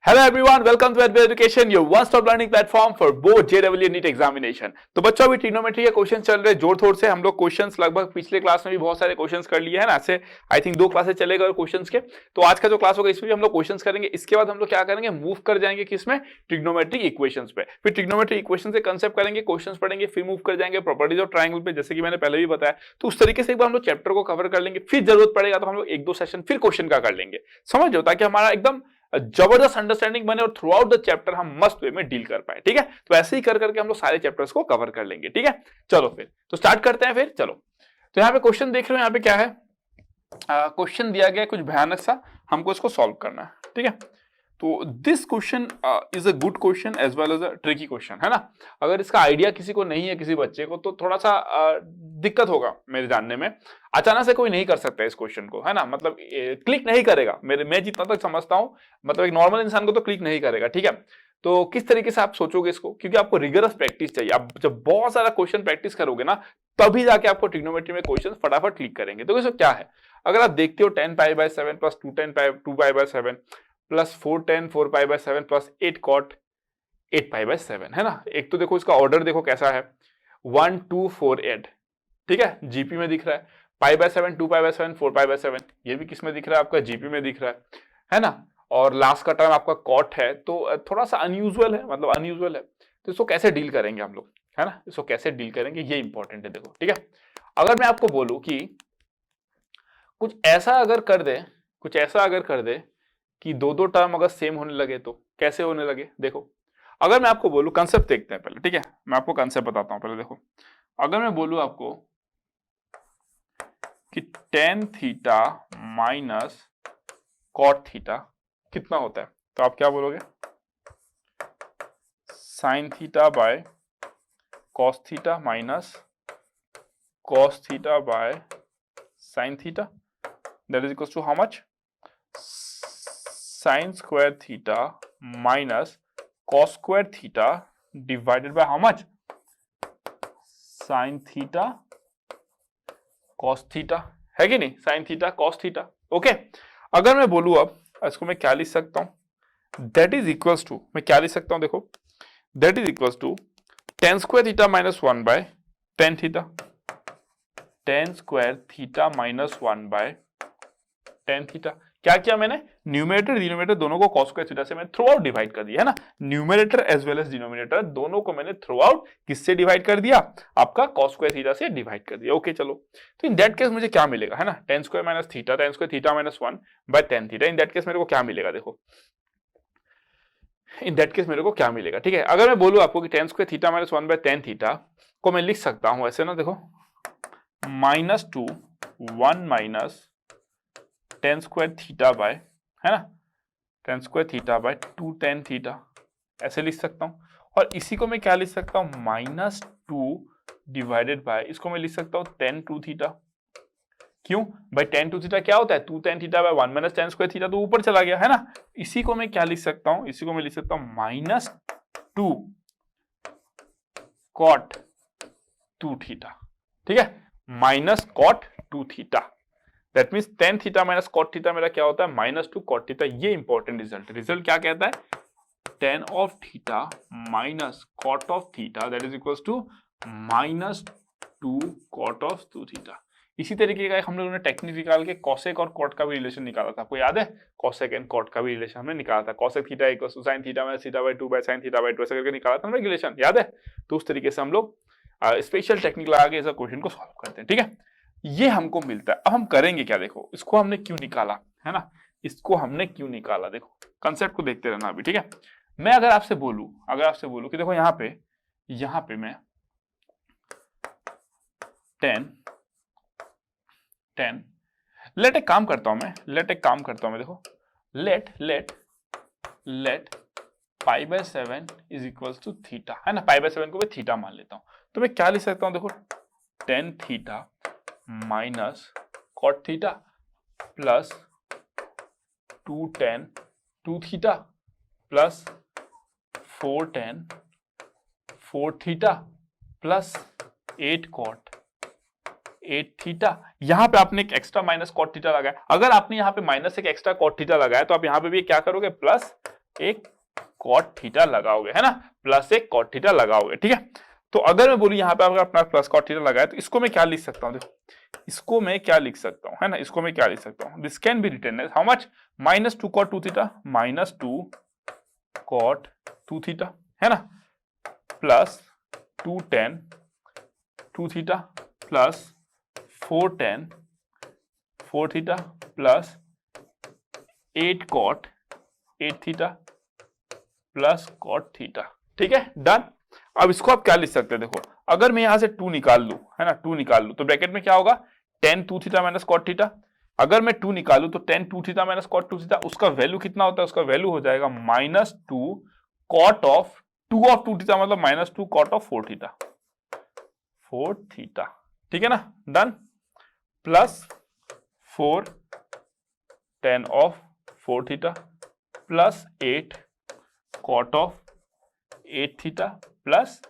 Hello everyone, welcome to Advanced Education, your one-stop learning platform for both JEE NEET examination. तो बच्चों अभी trigonometry के question चल रहे जोर थोड़ से। हम लोग क्वेश्चंस लगभग पिछले क्लास में भी बहुत सारे क्वेश्चंस कर लिए हैं ना, ऐसे आई थिंक 2 क्लासेस चलेगा क्वेश्चंस के। तो आज का जो क्लास होगा इसमें भी हम लोग क्वेश्चंस करेंगे। इसके बाद हम लोग क्या करेंगे, मूव कर जाएंगे किसमें, ट्रिग्नोमेट्री इक्वेशंस पे। फिर ट्रिग्नोमेट्री इक्वेशन से कंसेप्ट करेंगे, क्वेश्चंस पढ़ेंगे, फिर मूव कर जाएंगे प्रॉपर्टीज ऑफ ट्रायंगल पे, जैसे कि मैंने पहले भी बताया। तो उस तरीके से एक बार हम लोग चैप्टर को कवर कर लेंगे, फिर जरूरत पड़ेगा तो हम लोग 1-2 सेशन फिर क्वेश्चन का कर लेंगे, समझ लो, ताकि हमारा एकदम जबरदस्त अंडरस्टैंडिंग बने और थ्रू आउट द चैप्टर हम मस्त वे में डील कर पाए। ठीक है, तो ऐसे ही कर करके हम लोग सारे चैप्टर्स को कवर कर लेंगे। ठीक है, चलो फिर तो स्टार्ट करते हैं फिर। चलो, तो यहाँ पे क्वेश्चन देख रहे हो, यहाँ पे क्या है, क्वेश्चन दिया गया है कुछ भयानक सा, हमको इसको सॉल्व करना है। ठीक है, तो this question is a good question as well as a tricky question, है ना। अगर इसका आइडिया किसी को नहीं है, किसी बच्चे को, तो थोड़ा सा दिक्कत होगा मेरे जानने में। अचानक से कोई नहीं कर सकता इस क्वेश्चन को, है ना, मतलब क्लिक नहीं करेगा मैं जितना तक समझता हूं, मतलब एक नॉर्मल इंसान को तो क्लिक नहीं करेगा। ठीक है, तो किस तरीके से आप सोचोगे इसको, क्योंकि आपको रिगरस प्रैक्टिस चाहिए। आप जब बहुत सारा क्वेश्चन प्रैक्टिस करोगे ना, तभी जाके आपको ट्रिग्नोमेट्री में क्वेश्चन फटाफट क्लिक करेंगे। तो इसको क्या है, अगर आप देखते हो 10π/7 plus 2π/7 plus 4tan4π/7 plus 8 cot 8π/7, है ना। एक तो देखो इसका ऑर्डर देखो कैसा है, 1 2 4 8। ठीक है, जीपी में दिख रहा है, π/7 2π/7 4π/7, ये भी किस में दिख रहा है, आपका जीपी में दिख रहा है ना। और लास्ट का टर्म आपका कॉट है, तो थोड़ा सा अनयूजुअल है, मतलब अनयूजुअल है। तो इसको कैसे डील करेंगे हम लोग, है ना, इसको कैसे डील करेंगे ये इंपॉर्टेंट है। देखो, ठीक है, अगर मैं आपको बोलूं कि कुछ ऐसा अगर कर दे, कुछ ऐसा अगर कर दे कि दो टर्म अगर सेम होने लगे, तो कैसे होने लगे। देखो, अगर मैं आपको बोलूं, कंसेप्ट देखते हैं पहले। ठीक है, मैं आपको कंसेप्ट बताता हूं पहले। देखो, अगर मैं बोलूं आपको कि tan theta minus cot theta कितना होता है, तो आप क्या बोलोगे, sine theta by cos theta minus cos theta by sine theta, that is equal to how much, sine square theta minus cos square theta divided by how much, sine theta cos theta, है कि नहीं, sine theta cos theta. Okay, अगर मैं बोलूं अब इसको मैं क्या लिख सकता हूं, दैट इज इक्वल्स टू, मैं क्या लिख सकता हूं, देखो, that is equals to tan square theta minus 1 by tan theta, tan square theta minus 1 by tan theta. क्या किया मैंने, न्यूमरेटर डिनोमिनेटर दोनों को cos स्क्वायर थीटा से मैंने थ्रू आउट डिवाइड कर दिया, है ना। Numerator as well as denominator दोनों को मैंने थ्रू आउट किससे डिवाइड कर दिया, आपका cos स्क्वायर थीटा से डिवाइड कर दिया। ओके, चलो, तो इन दैट केस मुझे क्या मिलेगा, है ना, tan square minus theta, tan square theta minus 1 by tan theta. In that case मेरे को क्या मिलेगा, देखो, इन दैट केस मेरे को क्या मिलेगा। ठीक है, अगर मैं बोलूं आपको कि tan square theta minus 1 by tan theta को मैं लिख सकता हूं ऐसे ना, देखो, -2 1 minus tan square theta bye, है ना, tan square theta by 2 tan theta, ऐसे लिख सकता हूं। और इसी को मैं क्या लिख सकता हूं, -2 डिवाइडेड बाय, इसको मैं लिख सकता हूं tan 2 थीटा। क्यों भाई, tan 2 थीटा क्या होता है, 2 tan theta by 1 minus tan square theta, तो ऊपर चला गया, है ना। इसी को मैं क्या लिख सकता हूं, इसी को मैं लिख सकता हूं -2 cot 2 थीटा। ठीक है, minus cot 2 theta, that means tan theta minus cot theta मेरा क्या होता है, -2 cot थीटा। ये इंपॉर्टेंट रिजल्ट क्या कहता है, tan of theta minus cot of theta that is equals to -2 cot of 2 theta. इसी तरीके का हम लोगों ने टेक्निक निकाल के कॉसेक और कॉट का भी रिलेशन निकाला था, आपको याद है, कॉसेक एंड कॉट का भी रिलेशन हमने निकाला था, cosec theta equals to sin theta minus theta by 2 by sin theta by 2 ऐसे करके निकाला था हमने रिलेशन, याद है। तो उस तरीके से हम लोग स्पेशल टेक्निक लगा के इस क्वेश्चन को सॉल्व करते हैं। ठीक है, ये हमको मिलता है। अब हम करेंगे क्या, देखो, इसको हमने क्यों निकाला, है ना, इसको हमने क्यों निकाला, देखो, कंसेप्ट को देखते रहना अभी। ठीक है, मैं अगर आपसे बोलूं कि देखो यहाँ पे मैं 10 लेट एक काम करता हूं मैं, देखो, let π/7 is equals to theta, है ना, π/7 को मैं थीटा मान लेता हूं। तो मैं क्या लिख सकता हूं, देखो, tan theta minus cot theta plus 2 tan 2 theta plus 4 tan 4 theta plus 8 cot 8 theta. यहां पे आपने एक एक्स्ट्रा माइनस cot थीटा लगाया, अगर आपने यहां पे माइनस एक एक्स्ट्रा cot थीटा लगाया, तो आप यहां पे भी क्या करोगे, प्लस एक कॉट थीटा लगाओगे, है ना, प्लस एक कॉट थीटा लगाओगे, ठीक है। तो अगर मैं बोलूं यहाँ पे आपका अपना प्लस कॉट थीटा लगाया तो इसको मैं क्या लिख सकता हूँ, देखो इसको मैं क्या लिख सकता हूँ, है ना, इसको मैं क्या लिख सकता हूँ, this can be written as how much, -2 cot 2 theta, -2 cot 2 theta, है ना, plus 2 tan 2 theta plus 4 tan 4 theta plus 8 cot 8 theta plus cot theta, ठीक है, डन। अब इसको आप क्या लिख सकते हैं, देखो अगर मैं यहां से 2 निकाल लूं, है ना, 2 निकाल लूं तो ब्रैकेट में क्या होगा, tan 2 theta minus cot theta. अगर मैं 2 निकालूं तो tan 2 theta minus cot 2 theta, उसका वैल्यू कितना होता है, उसका वैल्यू हो जाएगा -2 cot ऑफ 2 ऑफ 2 थीटा, मतलब -2 cot ऑफ 4 थीटा 4 थीटा, ठीक है ना, done, plus 4 tan of 4 theta plus 8 cot of 8 theta plus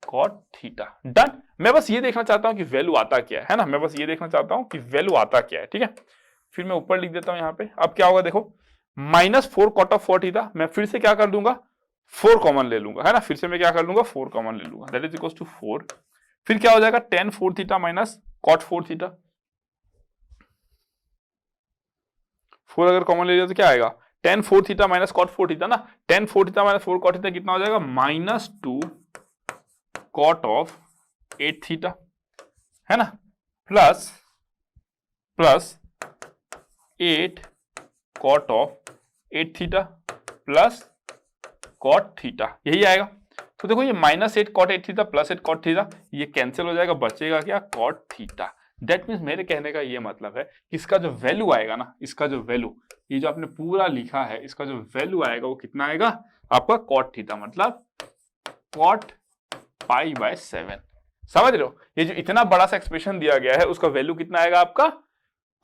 cot theta, done. मैं बस ये देखना चाहता हूं कि वैल्यू आता क्या है ना, मैं बस ये देखना चाहता हूं कि वैल्यू आता क्या है, ठीक है। फिर मैं ऊपर लिख देता हूं यहाँ पे, अब क्या होगा देखो, -4 cot ऑफ 4 थीटा, मैं फिर से क्या कर दूंगा, 4 कॉमन ले लूंगा, है ना, फिर से मैं क्या कर लूंगा, 4 कॉमन ले लूंगा, दैट इज इक्वल टू 4। फिर क्या हो जाएगा, tan 4 theta minus cot 4 theta, 4 अगर कॉमन ले लिया तो क्या आएगा, tan 4 theta minus cot 4 theta ना, tan 4 theta minus 4 cot theta कितना हो जाएगा, -2 cot ऑफ 8 थीटा, है ना, plus 8 cot of 8 theta plus cot theta, यही आएगा। तो देखो ये -8 cot 8 theta plus 8 cot theta ये कैंसिल हो जाएगा, बचेगा क्या, cot थीटा। दैट मीन्स मेरे कहने का ये मतलब है कि इसका जो वैल्यू आएगा ना, इसका जो वैल्यू, ये जो आपने पूरा लिखा है, इसका जो वैल्यू आएगा वो कितना आएगा आपका, cot थीटा, मतलब cot π/7, समझ रहे हो, ये जो इतना बड़ा सा एक्सप्रेशन दिया गया है उसका वैल्यू कितना आएगा आपका,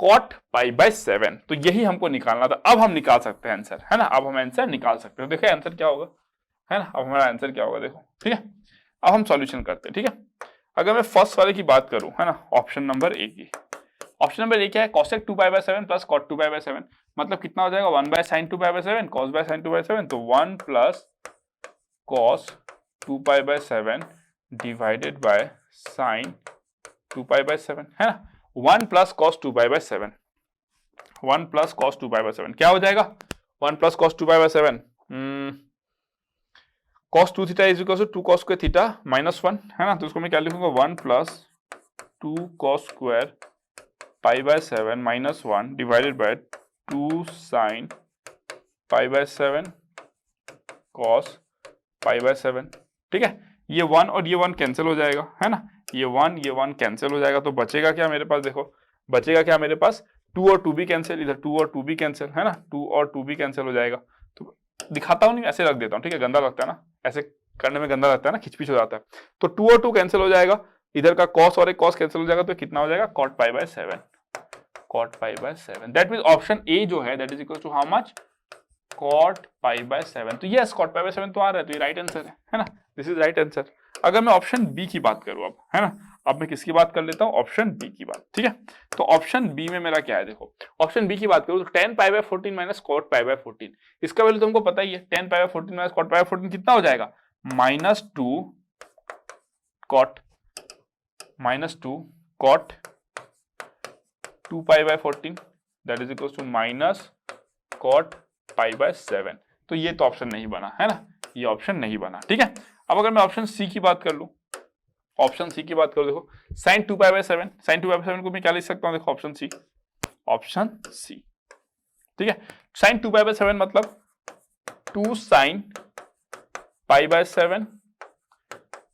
cot π/7। तो यही हमको निकालना था, अब हम निकाल सकते हैं आंसर, है ना, अब हम आंसर निकाल सकते हैं। देखिए आंसर क्या होगा, है ना, अब हमारा आंसर क्या होगा देखो, ठीक है। अब हम सॉल्यूशन करते हैं, ठीक है। अगर मैं फर्स्ट वाले की बात करूं, है ना, ऑप्शन नंबर ए की, ऑप्शन नंबर ए क्या है, cosec 2π/7 प्लस cot 2π/7, मतलब कितना हो जाएगा, 1/sin 2π/7 cos/sin 2π/7, तो 1 plus cos 2π/7 divided by sin 2π/7, है ना, 1 प्लस cos 2π/7, 1 प्लस cos 2π/7 क्या हो जाएगा, 1 plus cos 2π/7 cos 2 theta is equal to 2 cos square theta -1, है ना, तो इसको मैं क्या लिखूंगा, 1 plus 2 cos square π/7 -1 divided by 2 sin π/7 cos π/7, ठीक है। ये 1 और ये 1 कैंसिल हो जाएगा, है ना, ये 1 कैंसिल हो जाएगा, तो बचेगा क्या मेरे पास, देखो बचेगा क्या मेरे पास, 2 और 2 भी कैंसिल, इधर 2 और 2 भी कैंसिल, है ना, 2 और 2 भी कैंसिल हो जाएगा। तो दिखाता हूँ नहीं, ऐसे रख देता हूँ, ठीक है, गंदा लगता है ना, ऐसे करने में गंदा लगता है ना, खिचपिच हो जाता है। तो 2 और 2 कैंसिल हो जाएगा, इधर का cos और एक cos कैंसिल हो जाएगा, तो कितना हो जाएगा, cot π/7, cot π/7, that means option A जो है that is equal to how much, cot π/7। तो यस cot π/7 तो आ रहा है, तो ये राइट आंसर है ना, दिस इज राइट आंसर। अगर मैं ऑप्शन बी की बात करूं अब, है ना, अब मैं किसकी बात कर लेता हूं, ऑप्शन बी की बात, ठीक है। तो ऑप्शन बी में मेरा क्या है, देखो ऑप्शन बी की बात करूं तो tan π/14 माइनस cot π/14, इसका वैल्यू तुमको पता ही है, tan π/14 माइनस cot π/14 कितना हो जाएगा, -2 cot 2 π/14 that is equal to -cot π/7। तो ये तो ऑप्शन नहीं बना, है ना, ये ऑप्शन नहीं बना, ठीक है। अब अगर मैं ऑप्शन सी की बात कर लूं, ऑप्शन सी की बात करो, देखो sin 2π/7, sin 2π/7 को मैं क्या लिख सकता हूं, देखो ऑप्शन सी, ठीक है। sin 2π/7 मतलब 2 sin π/7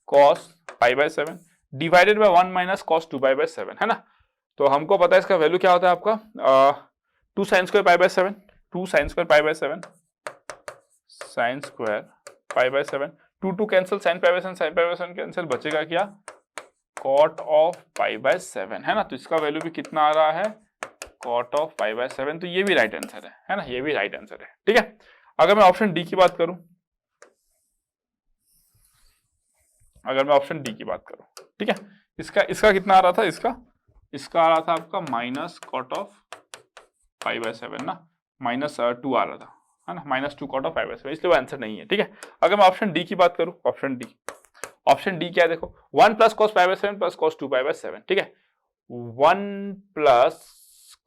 cos π/7 divided by 1 minus cos 2π/7, है ना। तो हमको पता है इसका वैल्यू क्या होता है आपका, 2 sin square π/7, 2 sin square π/7, sin square π/7, 2 cancel, sin π/7 cancel, बचेगा क्या, cot ऑफ π/7, है ना। तो इसका वैल्यू भी कितना आ रहा है, cot ऑफ π/7, तो ये भी राइट आंसर है ना, ये भी राइट आंसर है, ठीक है। अगर मैं ऑप्शन डी की बात करूं, अगर मैं ऑप्शन डी की बात करूं, ठीक है, इसका कितना आ रहा था, इसका आ रहा था आपका -cot ऑफ π/7 ना, -2 आ रहा था, है ना, -2 cot of π/7, इसलिए वो आंसर नहीं है। ठीक है, अगर मैं ऑप्शन डी की बात करूं, ऑप्शन डी क्या है, देखो 1 + cos π/7 + cos 2π/7, ठीक है, 1 +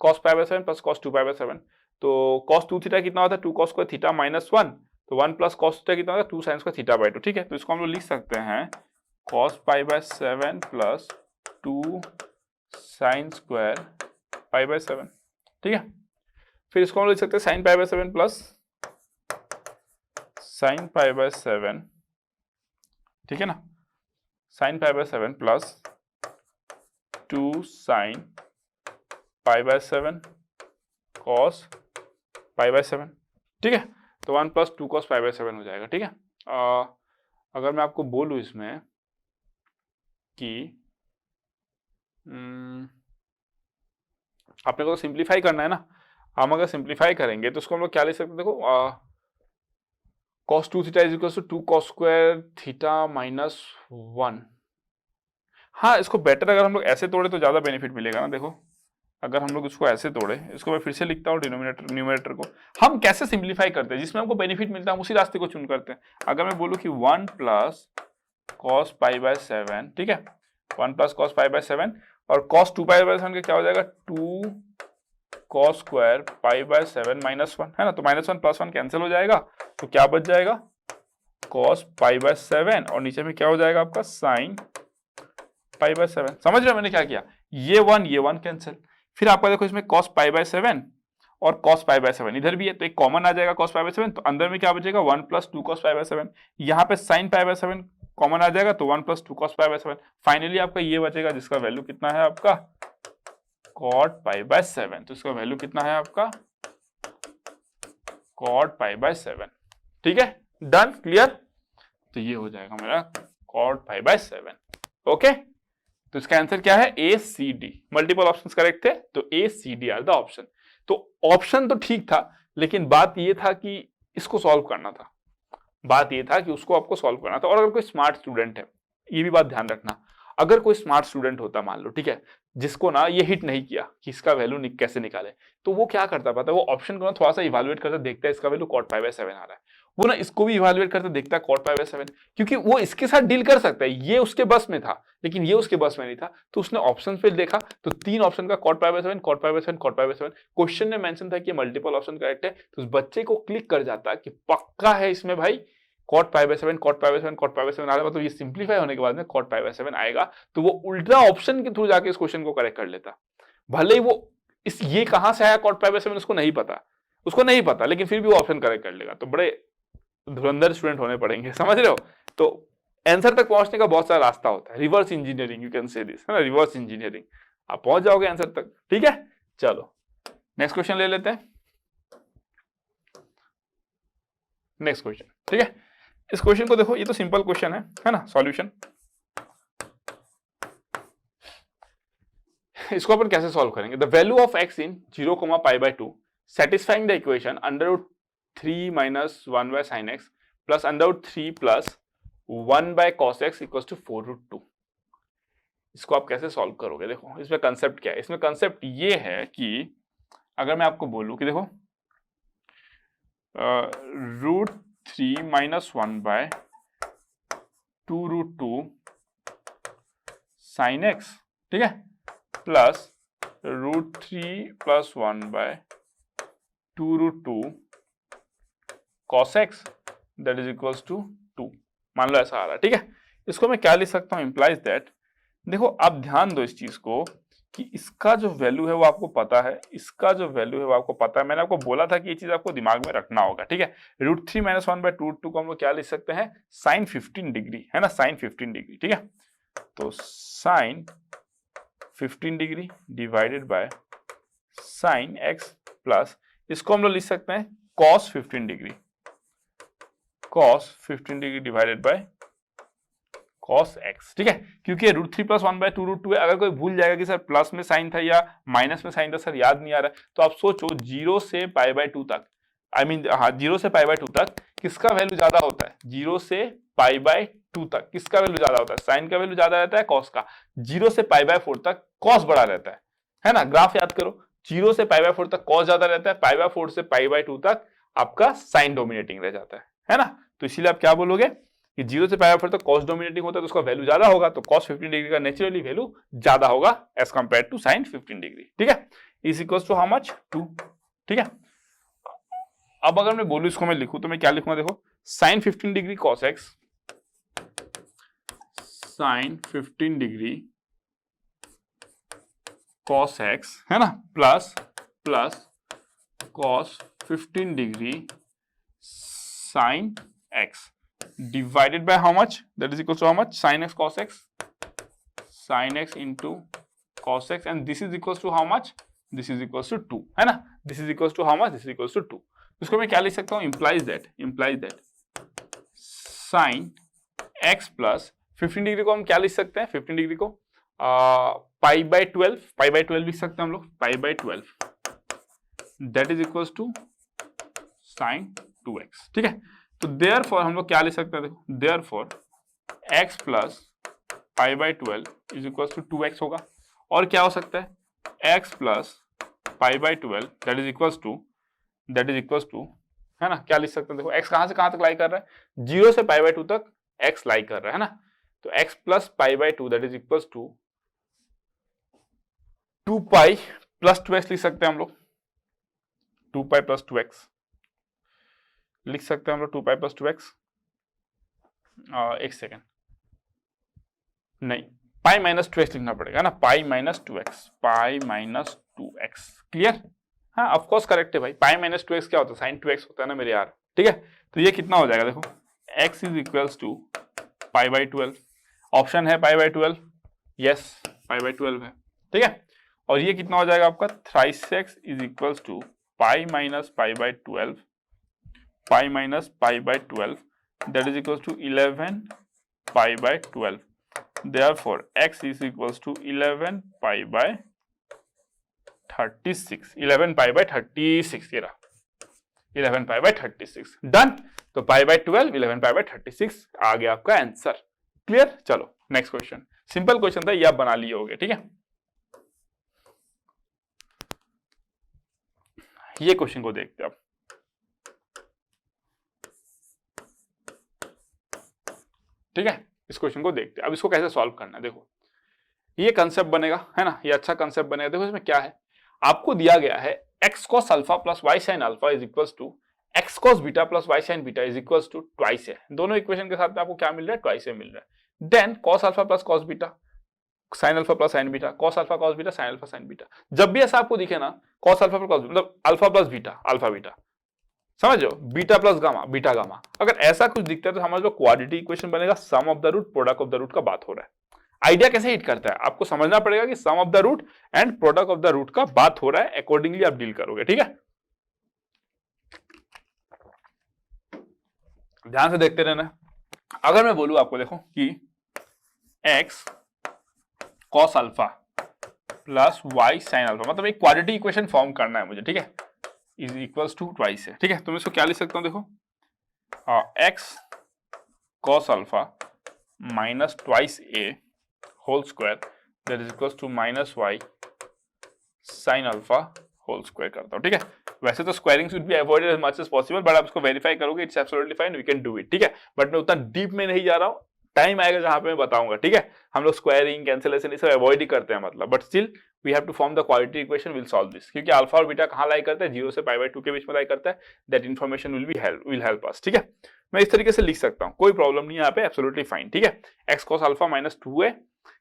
cos π/7 + cos 2π/7, तो cos 2 थीटा कितना होता है, 2 cos² थीटा -1, तो 1 + cos थीटा कितना होता है, 2 sin² थीटा/2, ठीक है, तो इसको हम लोग लिख सकते हैं cos π/7 + 2 sin² π/7, ठीक है, फिर इसको हम लोग लिख सकते हैं sin π/7 + sin π/7, ठीक है ना, sin π/7 + 2 sin π/7 cos π/7, ठीक है, तो 1 + 2 cos π/7 हो जाएगा। ठीक है, अगर मैं आपको बोलूं इसमें कि आपने को सिंप्लीफाई करना है ना, हम अगर सिंप्लीफाई करेंगे तो उसको हम लोग क्या लिख सकते हैं, देखो cos 2 थीटा = 2 cos² थीटा -1। हाँ, इसको बेटर अगर हम लोग ऐसे तोड़े तो ज्यादा बेनिफिट मिलेगा ना। देखो अगर हम लोग इसको ऐसे तोड़े, इसको मैं फिर से लिखता हूँ, डिनोमिनेटर न्यूमरेटर को हम कैसे सिंप्लीफाई करते हैं, जिसमें हमको बेनिफिट मिलता है हम उसी रास्ते को चुन करते हैं। अगर मैं बोलूँ कि 1 + cos π/7, ठीक है, 1 + cos π/7 और cos 2π/7 का क्या हो जाएगा, 2 cos² π/7 -1, है ना, तो -1 + 1 कैंसिल हो जाएगा, तो क्या बच जाएगा cos π/7 और नीचे में क्या हो जाएगा आपका sin π/7। समझ रहे हो मैंने क्या किया, ये 1 कैंसिल, फिर आपका देखो इसमें cos π/7 और cos π/7 इधर भी है, तो एक कॉमन आ जाएगा cos π/7, तो अंदर में क्या बचेगा 1 + 2 cos π/7, यहाँ पे sin π/7 कॉमन आ जाएगा, तो 1 + 2 cos π/7, फाइनली आपका ये बचेगा जिसका वैल्यू कितना है आपका cot π/7, तो इसका वैल्यू कितना है आपका cot π/7, ठीक है, डन, क्लियर, तो ये हो जाएगा मेरा cot π/7। ओके, तो इसका आंसर क्या है, A C D, multiple options correct थे, तो A C D are the option. तो ऑप्शन तो ठीक था, लेकिन बात ये था कि इसको सॉल्व करना था, बात ये था कि उसको आपको सॉल्व करना था। और अगर कोई स्मार्ट स्टूडेंट है, ये भी बात ध्यान रखना, अगर कोई स्मार्ट स्टूडेंट होता मान लो, ठीक है, जिसको ना ये हिट नहीं किया कि इसका वैल्यू कैसे निकाले, तो वो क्या करता पता है, वो ऑप्शन को ना थोड़ा सा इवैल्यूएट करता देखता है इसका वैल्यू cot π/7 आ रहा है, वो ना इसको भी इवैल्यूएट करते देखता है cot π/7, क्योंकि वो इसके साथ डील कर सकता है, ये उसके बस में था, लेकिन ये उसके बस में नहीं था, तो उसने ऑप्शन पे देखा तो 3 ऑप्शन का cot π/7 cot π/7 cot π/7, क्वेश्चन में मेंशन था कि मल्टीपल ऑप्शन करेक्ट है, तो उस बच्चे को क्लिक कर जाता कि पक्का है इसमें भाई cot π/7 cot π/7 cot π/7 आ रहा है, मतलब ये सिंप्लीफाई होने के बाद में cot π/7 आएगा, तो वो उल्टा ऑप्शन के थ्रू जाके इस क्वेश्चन को करेक्ट कर लेता। भले ही वो इस ये कहां से आया cot π/7 उसको नहीं पता, लेकिन फिर भी वो ऑप्शन करेक्ट कर लेगा। तो बड़े धुरंधर स्टूडेंट होने पड़ेंगे, समझ रहे हो। तो आंसर तक पहुंचने का बहुत सारा रास्ता होता है, reverse engineering you can say this, है ना, रिवर्स इंजीनियरिंग, आप पहुंच जाओगे आंसर तक। ठीक है, चलो नेक्स्ट क्वेश्चन ले लेते हैं, नेक्स्ट क्वेश्चन। ठीक है, इस क्वेश्चन को देखो, ये तो सिंपल क्वेश्चन है ना, सॉल्यूशन। इसको अपन कैसे सॉल्व करेंगे, the value of x in 0, π/2 satisfying the equation √3 - 1 sin x plus √3 plus 1 cos x equals to 4√2। इसको आप कैसे सॉल्व करोगे, देखो इसमें कंसेप्ट क्या है, इसमें कंसेप्ट ये है कि अगर मैं आपको बोलूं कि देखो √3 - 1/2√2 sin x, ठीक है, plus √3 + 1/2√2 cos x that is equals to 2, मान लो ऐसा आ रहा है। ठीक है, इसको मैं क्या लिख सकता हूं, इंप्लाइज दैट, देखो आप ध्यान दो इस चीज को कि इसका जो वैल्यू है वो आपको पता है, इसका जो वैल्यू है वो आपको पता है, मैंने आपको बोला था कि ये चीज आपको दिमाग में रखना होगा। ठीक है, √3 - 1/2√2 को हम लोग क्या लिख सकते हैं, sin 15 डिग्री, है ना, sin 15 डिग्री। ठीक है, तो sin 15 degree divided by sin x plus इसको हम लोग लिख सकते हैं cos 15 degree, cos 15 degree divided bye cos x। ठीक है, क्योंकि √3 + 1/2√2 है, अगर कोई भूल जाएगा कि सर प्लस में साइन था या माइनस में साइन था, सर याद नहीं आ रहा है, तो आप सोचो 0 से π/2 तक, आई मीन हाँ 0 से π/2 तक किसका वैल्यू ज्यादा होता है, 0 से π/2 तक किसका वैल्यू ज्यादा होता है, साइन का वैल्यू ज्यादा रहता है cos का, 0 से π/4 तक cos बड़ा रहता है ना, ग्राफ याद करो, 0 से π/4 तक cos ज्यादा रहता है, π/4 से π/2 तक आपका साइन डोमिनेटिंग रह जाता है ना। तो इसीलिए आप क्या बोलोगे कि 0 से पाई बाय 4 तक कॉस डोमिनेटिंग होता है तो उसका वैल्यू ज्यादा होगा, तो कॉस 15 डिग्री का नेचुरली वैल्यू ज्यादा होगा as compare to sine 15 degree. ठीक है, is equal to how much 2। ठीक है, अब अगर मैं बोलूं इसको मैं लिखूं तो मैं क्या लिखूंगा, देखो sine 15 degree cos x, sine 15 degree cos x है ना, plus cos 15 degree sine x divided by how much, that is equal to how much, sine x cos x, sine x into cos x, and this is equal to how much, this is equal to 2 है ना, this is equal to how much, this is equal to 2। इसको मैं क्या लिख सकता हूं, implies that sine x plus 15 degree को हम क्या लिख सकते हैं, 15 डिग्री को पाई बाय 12 लिख सकते हैं हम लोग, pi by 12 that is equal to sine 2x। ठीक है, तो देयरफॉर हम लोग क्या लिख सकते हैं, देखो therefore x plus pi by 12 is equal to 2x होगा, और क्या हो सकता है x plus pi by 12 that is equal to है ना, क्या लिख सकते हैं, देखो x कहां से कहां तक लाई कर रहा है, 0 से पाई बाय 2 तक x लाई कर रहा है ना, तो x plus pi by 2 that is equal to 2 pi plus 2x लिख सकते हैं हम लोग, 2 पाई प्लस 2x लिख सकते हैं हम लोग, 2 पाई प्लस 2x, एक सेकेंड, नहीं पाई माइनस 2x लिखना पड़ेगा ना, pi minus 2x, pi minus 2x, clear. हाँ ऑफ कोर्स करेक्ट है भाई, पाई माइनस 2x क्या होता है, साइन 2x होता है ना मेरे यार। ठीक है, तो ये कितना हो जाएगा, देखो x is equals to pi by 12, option है pi by 12, yes pi by 12 है। ठीक है, और ये कितना हो जाएगा आपका, thrice x is equals to pi minus pi by 12, pi minus pi by 12 that is equals to 11 pi by 12, therefore x is equals to 11 pi by 36, 11 pi by 36, ये रहा 11 पाई बाय 36, डन। तो पाई by 12, 11 pi by 36 आ गया आपका answer, clear. चलो next question, simple question था, ये आप बना लिए होगे। ठीक है, ये क्वेश्चन को देखते हैं आप, ठीक है इस क्वेश्चन को देखते हैं। अब इसको कैसे सॉल्व करना है, देखो ये कंसेप्ट बनेगा है ना, ये अच्छा कंसेप्ट बनेगा। देखो इसमें क्या है, आपको दिया गया है x cos alpha plus y sin alpha is equals to x cos beta plus y sin beta is equals to twice है, दोनों इक्वेशन के साथ में आपको क्या मिल रहा है, ट्वाइस है मिल रहा है। Then cos alpha plus cos beta sin alpha plus sin beta, cos alpha cos beta sin alpha sin beta. जब भी ऐसा आपको दिखे ना, cos अल्फा प्लस cos मतलब alpha plus beta alpha beta, समझ लो beta plus gamma beta gamma, अगर ऐसा कुछ दिखता है तो समझ लो क्वाड्रेटिक इक्वेशन बनेगा, sum of the root product of the root का बात हो रहा है। आइडिया कैसे हिट करता है आपको समझना पड़ेगा कि sum of the root and product of the root का बात हो रहा है, अकॉर्डिंगली आप डील करोगे। ठीक है, ध्यान से देखते रहना। अगर मैं बोलूं आपको, देखो कि x cos alpha plus y sin alpha, मतलब एक क्वाड्रेटिक इक्वेशन फॉर्म करना है मुझे। ठीक है, इज इक्वल्स टू ट्वाइस है। ठीक है, तो मैं इसको क्या लिख सकता हूं, देखो x cos alpha minus twice a whole square that is equals to minus y sin alpha whole square करता हूं। ठीक है, वैसे तो squaring should be avoided as much as possible, but आप इसको वेरीफाई करोगे it's absolutely fine, we can do it. ठीक है, बट मैं उतना डीप में नहीं जा रहा हूं, टाइम आएगा जहां पे मैं बताऊंगा। ठीक है, हम लोग स्क्वायरिंग कैंसिलेशन ये सब अवॉइड ही करते हैं मतलब, but still we have to form the quadratic equation, will solve this, क्योंकि अल्फा और बीटा कहां लाई करता है, 0 से पाई बाय 2 के बीच में लाई करता है। That information will help us. ठीक है, मैं इस तरीके से लिख सकता हूं, कोई प्रॉब्लम नहीं है यहाँ पे, एब्सोल्युटली फाइन। ठीक है, x cos alpha minus 2a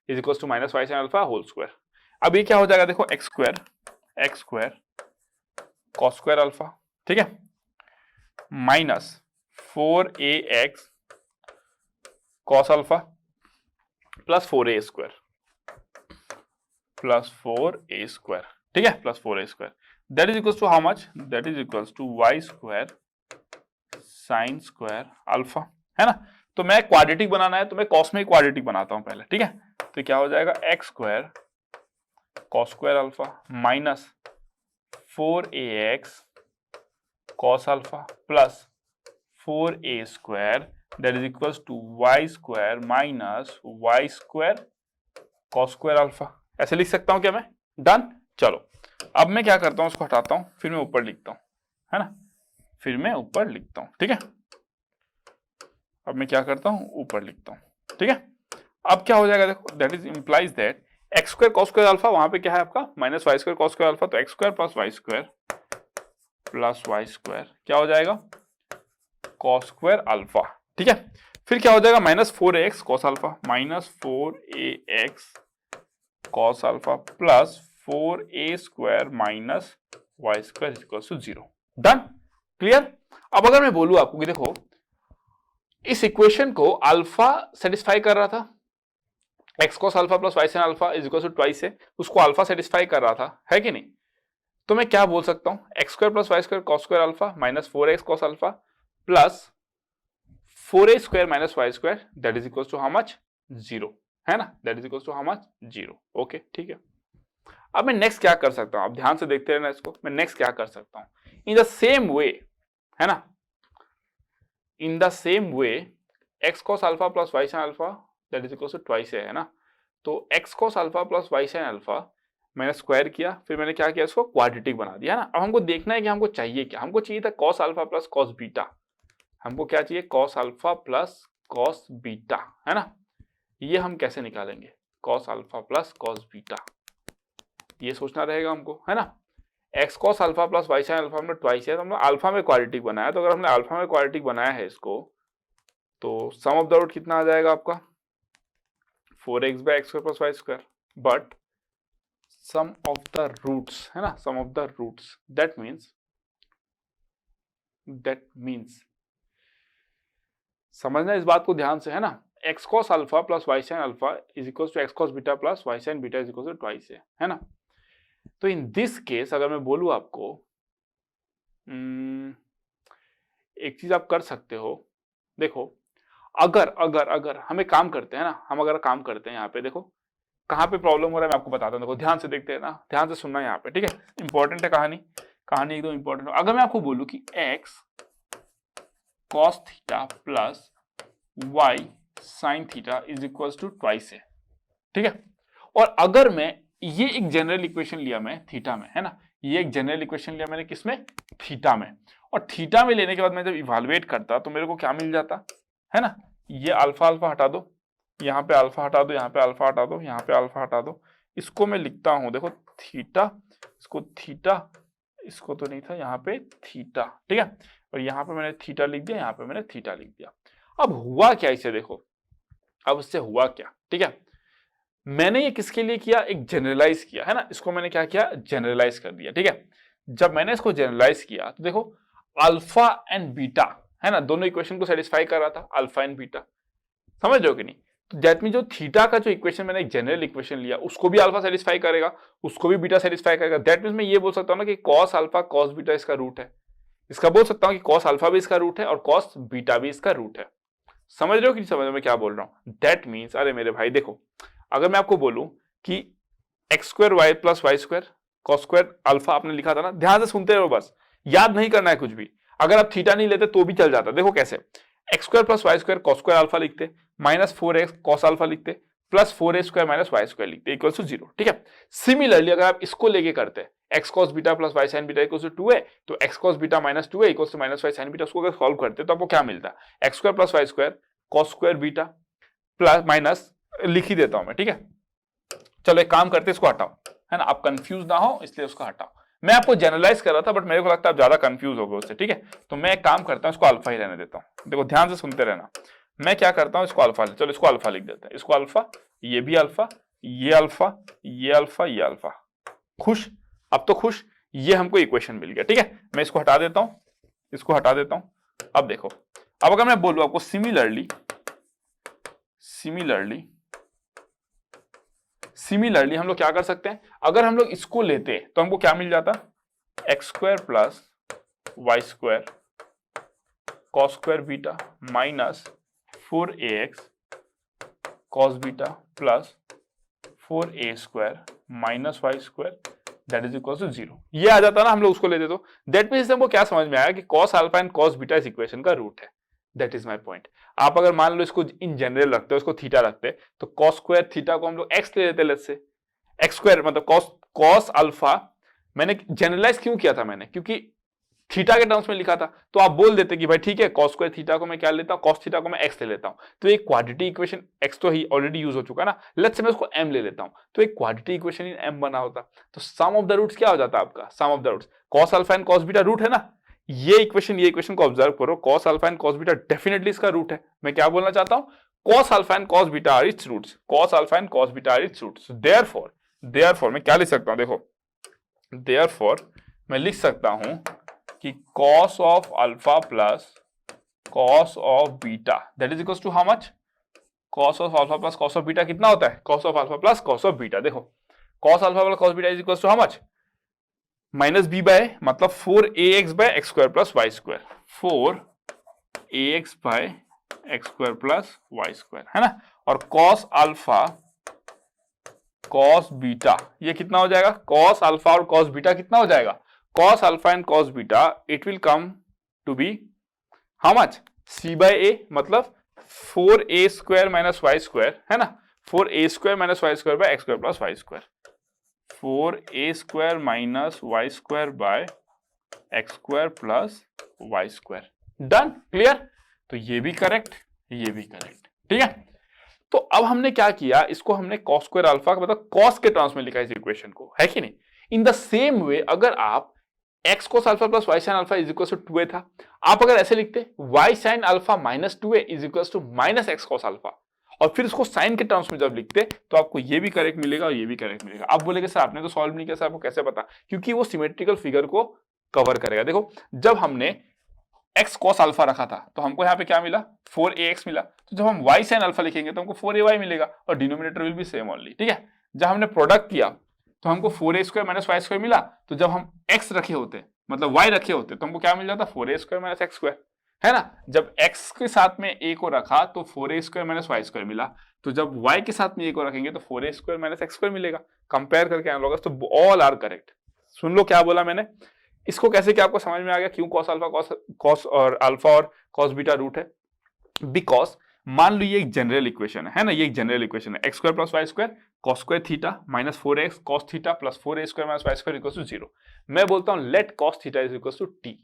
is equals to minus y sin alpha whole square. अब ये क्या हो जाएगा, देखो x square cos square alpha, ठीक है, minus 4ax cos alpha plus 4a square plus 4a square. ठीक है, plus 4a square that is equals to how much, that is equals to y square sine square alpha, है ना। तो मैं quadratic बनाना है तो मैं cos में ही क्वाड्रेटिक बनाता हूं पहले। ठीक है, तो क्या हो जाएगा, x square cos square alpha minus 4ax cos alpha plus 4a square that is equals to y square minus y square cos square alpha. ऐसे लिख सकता हूं क्या मैं, डन। चलो अब मैं क्या करता हूं, उसको हटाता हूं, फिर मैं ऊपर लिखता हूं, है ना, फिर मैं ऊपर लिखता हूं, ठीक है। अब मैं क्या करता हूं, ऊपर लिखता हूं, ठीक है। अब क्या हो जाएगा देखो, that is implies that x square cos square alpha, वहां पे क्या है आपका minus y square cos square alpha, तो x square plus y square क्या हो जाएगा, कॉस स्क्वायर अल्फा, ठीक है। फिर क्या हो जाएगा minus 4ax cos alpha, minus 4ax cos alpha plus 4a square minus y square equal to 0। Done, clear. अब अगर मैं बोलूं आपको कि देखो इस इक्वेशन को अल्फा सेटिस्फाई कर रहा था, x cos alpha plus y sine alpha is equal to twice है, उसको अल्फा सेटिस्फाई कर रहा था, है कि नहीं। तो मैं क्या बोल सकता हूं, x square plus y square cos square alpha minus 4x cos alpha plus 4a square minus y square that is equal to how much, 0, है ना, that is equal to how much, 0। Okay, ठीक है। अब मैं next क्या कर सकता हूं, आप ध्यान से देखते रहना इसको, मैं नेक्स्ट क्या कर सकता हूं, इन द सेम वे, है ना, in the same way x cos alpha plus y sine alpha that is equal to twice है ना, तो x cos alpha plus y sine alpha मैंने स्क्वायर किया, फिर मैंने क्या किया, इसको क्वाड्रेटिक बना दिया, है ना। अब हमको देखना है कि हमको चाहिए क्या, हमको चाहिए था cos alpha plus cos beta, हमको क्या चाहिए, cos alpha plus cos beta, है ना। ये हम कैसे निकालेंगे, cos alpha plus cos beta, ये सोचना रहेगा हमको, है ना। X cos alpha plus y sine alpha हमने ट्वाइस है, तो हमने अल्फा में क्वाड्रेटिक बनाया, तो अगर हमने अल्फा में क्वाड्रेटिक बनाया है इसको, तो सम ऑफ द रूट कितना आ जाएगा आपका 4x by x square plus y square, but sum of the roots, है ना, sum of the roots that means समझना इस बात को ध्यान से, है ना, x cos alpha plus y sine alpha is equal to x cos beta plus y sine beta is equal to twice है ना। तो इन दिस केस अगर मैं बोलूं आपको, एक चीज आप कर सकते हो, देखो अगर हमें काम करते हैं ना, हम अगर काम करते हैं यहाँ पे, देखो कहाँ पे प्रॉब्लम हो रहा है मैं आपको बताता हूँ, देखो ध्यान से देखते हैं ना, ध्यान से सुनना यहाँ पे, ठीक है, इंपॉर्टेंट है कहानी, कहानी एकदम इंपॉर्टेंट है। अगर मैं आपको बोलूं कि x cos theta plus y sin theta is equal to twice है, ठीक है, और अगर मैं ये एक जनरल इक्वेशन लिया मैं थीटा में, है ना, ये एक जनरल इक्वेशन लिया मैंने किसमें, थीटा में, और थीटा में लेने के बाद मैं जब इवेलुएट करता तो मेरे को क्या मिल जाता, है ना, ये अल्फा अल्फा हटा दो, यहाँ पे अल्फा हटा दो, यहाँ पे अल्फा हटा दो, यहाँ पे अल्फा हटा दो, इसको मैं लिखता हूं देखो थीटा, इसको थीटा, इसको तो नहीं था, यहाँ पे थीटा, ठीक है, और यहाँ पे मैंने थीटा लिख दिया, यहाँ पे मैंने थीटा लिख दिया। अब हुआ क्या इसे देखो, अब इससे हुआ क्या, ठीक है, मैंने ये किसके लिए किया, एक जनरलाइज किया, है ना, इसको मैंने क्या किया, जनरलाइज कर दिया, ठीक है। जब मैंने इसको जनरलाइज किया तो देखो अल्फा एंड बीटा, है ना, दोनों इक्वेशन को सेटिस्फाई कर रहा था, अल्फा एंड बीटा, समझ रहे हो कि नहीं। तो दैट मीन जो थीटा का जो इक्वेशन मैंने एक जनरल इक्वेशन लिया, उसको भी अल्फा सेटिस्फाई करेगा, उसको भी बीटा सेटिस्फाई करेगा, दैट मीन मैं ये बोल सकता हूं ना कि कॉस अल्फा कॉस बीटा इसका रूट है, इसका बोल सकता हूं कि कॉस अल्फा भी इसका रूट है और कॉस बीटा भी इसका रूट है। समझ रहे हो कि नहीं समझ रहे हो मैं क्या बोल रहा हूं, दैट मीन्स अरे मेरे भाई देखो, अगर मैं आपको बोलूं कि x square y plus y square cos square alpha आपने लिखा था ना, ध्यान से सुनते रहो, बस याद नहीं करना है कुछ भी, अगर आप थीटा नहीं लेते तो भी चल जाता, देखो कैसे, x square plus y square cos square alpha लिखते, माइनस 4x कॉस अल्फा लिखते, plus 4a square minus y square लिखते इक्वल टू 0, ठीक है। सिमिलरली अगर आप इसको लेके करते हैं x cos beta plus y sine beta equal to 2 है, तो एक्स कॉस बीटा माइनस 2 है equal to minus y sine beta, उसको अगर सॉल्व करते तो आपको क्या मिलता है, x square plus y square cos square beta plus minus लिख ही देता हूं मैं, ठीक है। चलो एक काम करते इसको हटाओ, है ना, आप कंफ्यूज ना हो इसलिए उसको हटाओ, मैं आपको जनरलाइज कर रहा था बट मेरे को लगता है आप ज्यादा कंफ्यूज हो गए उससे, ठीक है। तो मैं एक काम करता हूं, इसको अल्फा ही रहने देता हूं, देखो ध्यान से सुनते रहना, मैं क्या करता हूं, इसको अल्फा, चलो इसको अल्फा लिख देते हैं, इसको अल्फा, ये भी अल्फा, ये अल्फा, ये अल्फा, ये अल्फा, खुश, अब तो खुश, ये हमको इक्वेशन मिल गया, ठीक है। मैं इसको हटा देता हूं, इसको हटा देता हूं। अब देखो, अब अगर मैं बोलूं आपको सिमिलरली हम लोग क्या कर सकते हैं, अगर हम लोग इसको लेते तो हमको क्या मिल जाता, x square plus y square cos square beta minus 4ax cos beta plus 4a square minus y square that is equal to 0, ये आ जाता ना, हम लोग उसको लेते तो दैट मीन्स हमको क्या समझ में आया कि cos alpha and cos beta इस इक्वेशन का रूट है, दैट इज माय पॉइंट। आप अगर मान लो इसको इन जनरल रखते हो, इसको थीटा रखते, तो कॉस स्क्वायर थीटा को हम लोग एक्स ले लेते, लेट्स से एक्स स्क्वायर मतलब कॉस अल्फा, मैंने जनरलाइज क्यों किया था मैंने, क्योंकि थीटा के टर्म्स में लिखा था, तो आप बोल देते कि भाई ठीक है cos स्क्वायर थीटा को मैं क्या लेता हूं, cos थीटा को मैं x ले लेता हूं, तो एक क्वाड्रेटिक इक्वेशन x तो ही ऑलरेडी यूज हो चुका ना, लेट्स से मैं उसको m ले लेता हूं, तो एक क्वाड्रेटिक इक्वेशन इन m बना होता। तो सम ऑफ द रूट्स क्या हो जाता आपका, sum of the roots cos alpha and cos beta root है ना, ये इक्वेशन को ऑब्जर्व करो, cos alpha and cos beta definitely इसका रूट है। मैं क्या बोलना चाहता हूं, cos alpha and cos beta are its roots, cos alpha and cos beta are its roots. Therefore मैं क्या लिख सकता हूं, देखो देयरफॉर मैं लिख सकता हूं कि cos of alpha plus cos of beta that is equals to how much, cos of alpha plus cos of beta कितना होता है, cos of alpha plus cos of बीटा, देखो cos alpha plus cos beta is equals to how much, minus b by मतलब 4ax by x square plus y square, 4ax by x square plus y square, है ना, और cos alpha cos beta ये कितना हो जाएगा, cos alpha और cos beta कितना हो जाएगा, cos alpha and cos beta it will come to be how much, c by a मतलब 4a square minus y square, है ना, 4a square minus y square by x square plus y square, 4a square minus y square by x square plus y square. Done, clear, तो ये भी correct, ये भी correct, ठीक है। तो अब हमने क्या किया, इसको हमने cos स्क्वायर अल्फा मतलब cos के टर्म्स में लिखा इस इक्वेशन को, है कि नहीं। इन द सेम वे अगर आप x cos alpha plus y sin alpha is equal to 2a था, आप अगर ऐसे लिखते y sin alpha minus 2a is equal to minus x cos alpha, और फिर उसको साइन के टर्म्स में जब लिखते तो आपको ये भी करेक्ट मिलेगा और ये भी करेक्ट मिलेगा। आप बोलेंगे सर आपने तो सॉल्व नहीं किया, सर आपको कैसे पता, क्योंकि वो सिमेट्रिकल फिगर को कवर करेगा। देखो जब हमने x cos अल्फा रखा था तो हमको यहाँ पे क्या मिला, 4ax मिला, तो जब हम y sin अल्फा लिखेंगे तो हमको 4ay मिलेगा और denominator will be same only, ठीक है। जब हमने प्रोडक्ट किया तो हमको 4a square minus y square मिला, तो जब हम x रखे होते मतलब y रखे होते तो हमको क्या मिल जाता, 4a square minus x square, है ना। जब x के साथ में a को रखा तो 4a square minus y square मिला, तो जब y के साथ में a को रखेंगे तो 4a square minus x square मिलेगा। कंपेयर करके एनालॉगस, तो ऑल आर करेक्ट। सुन लो क्या बोला मैंने, इसको कैसे क्या आपको समझ में आ गया, क्यों cos अल्फा cos और अल्फा और cos बीटा रूट है, बिकॉज मान लो ये एक जनरल इक्वेशन है ना, ये एक जनरल इक्वेशन है, x square plus y square cos square theta minus 4x cos theta plus 4a square minus y square equals to 0। मैं बोलता हूं let cos theta is equals to t,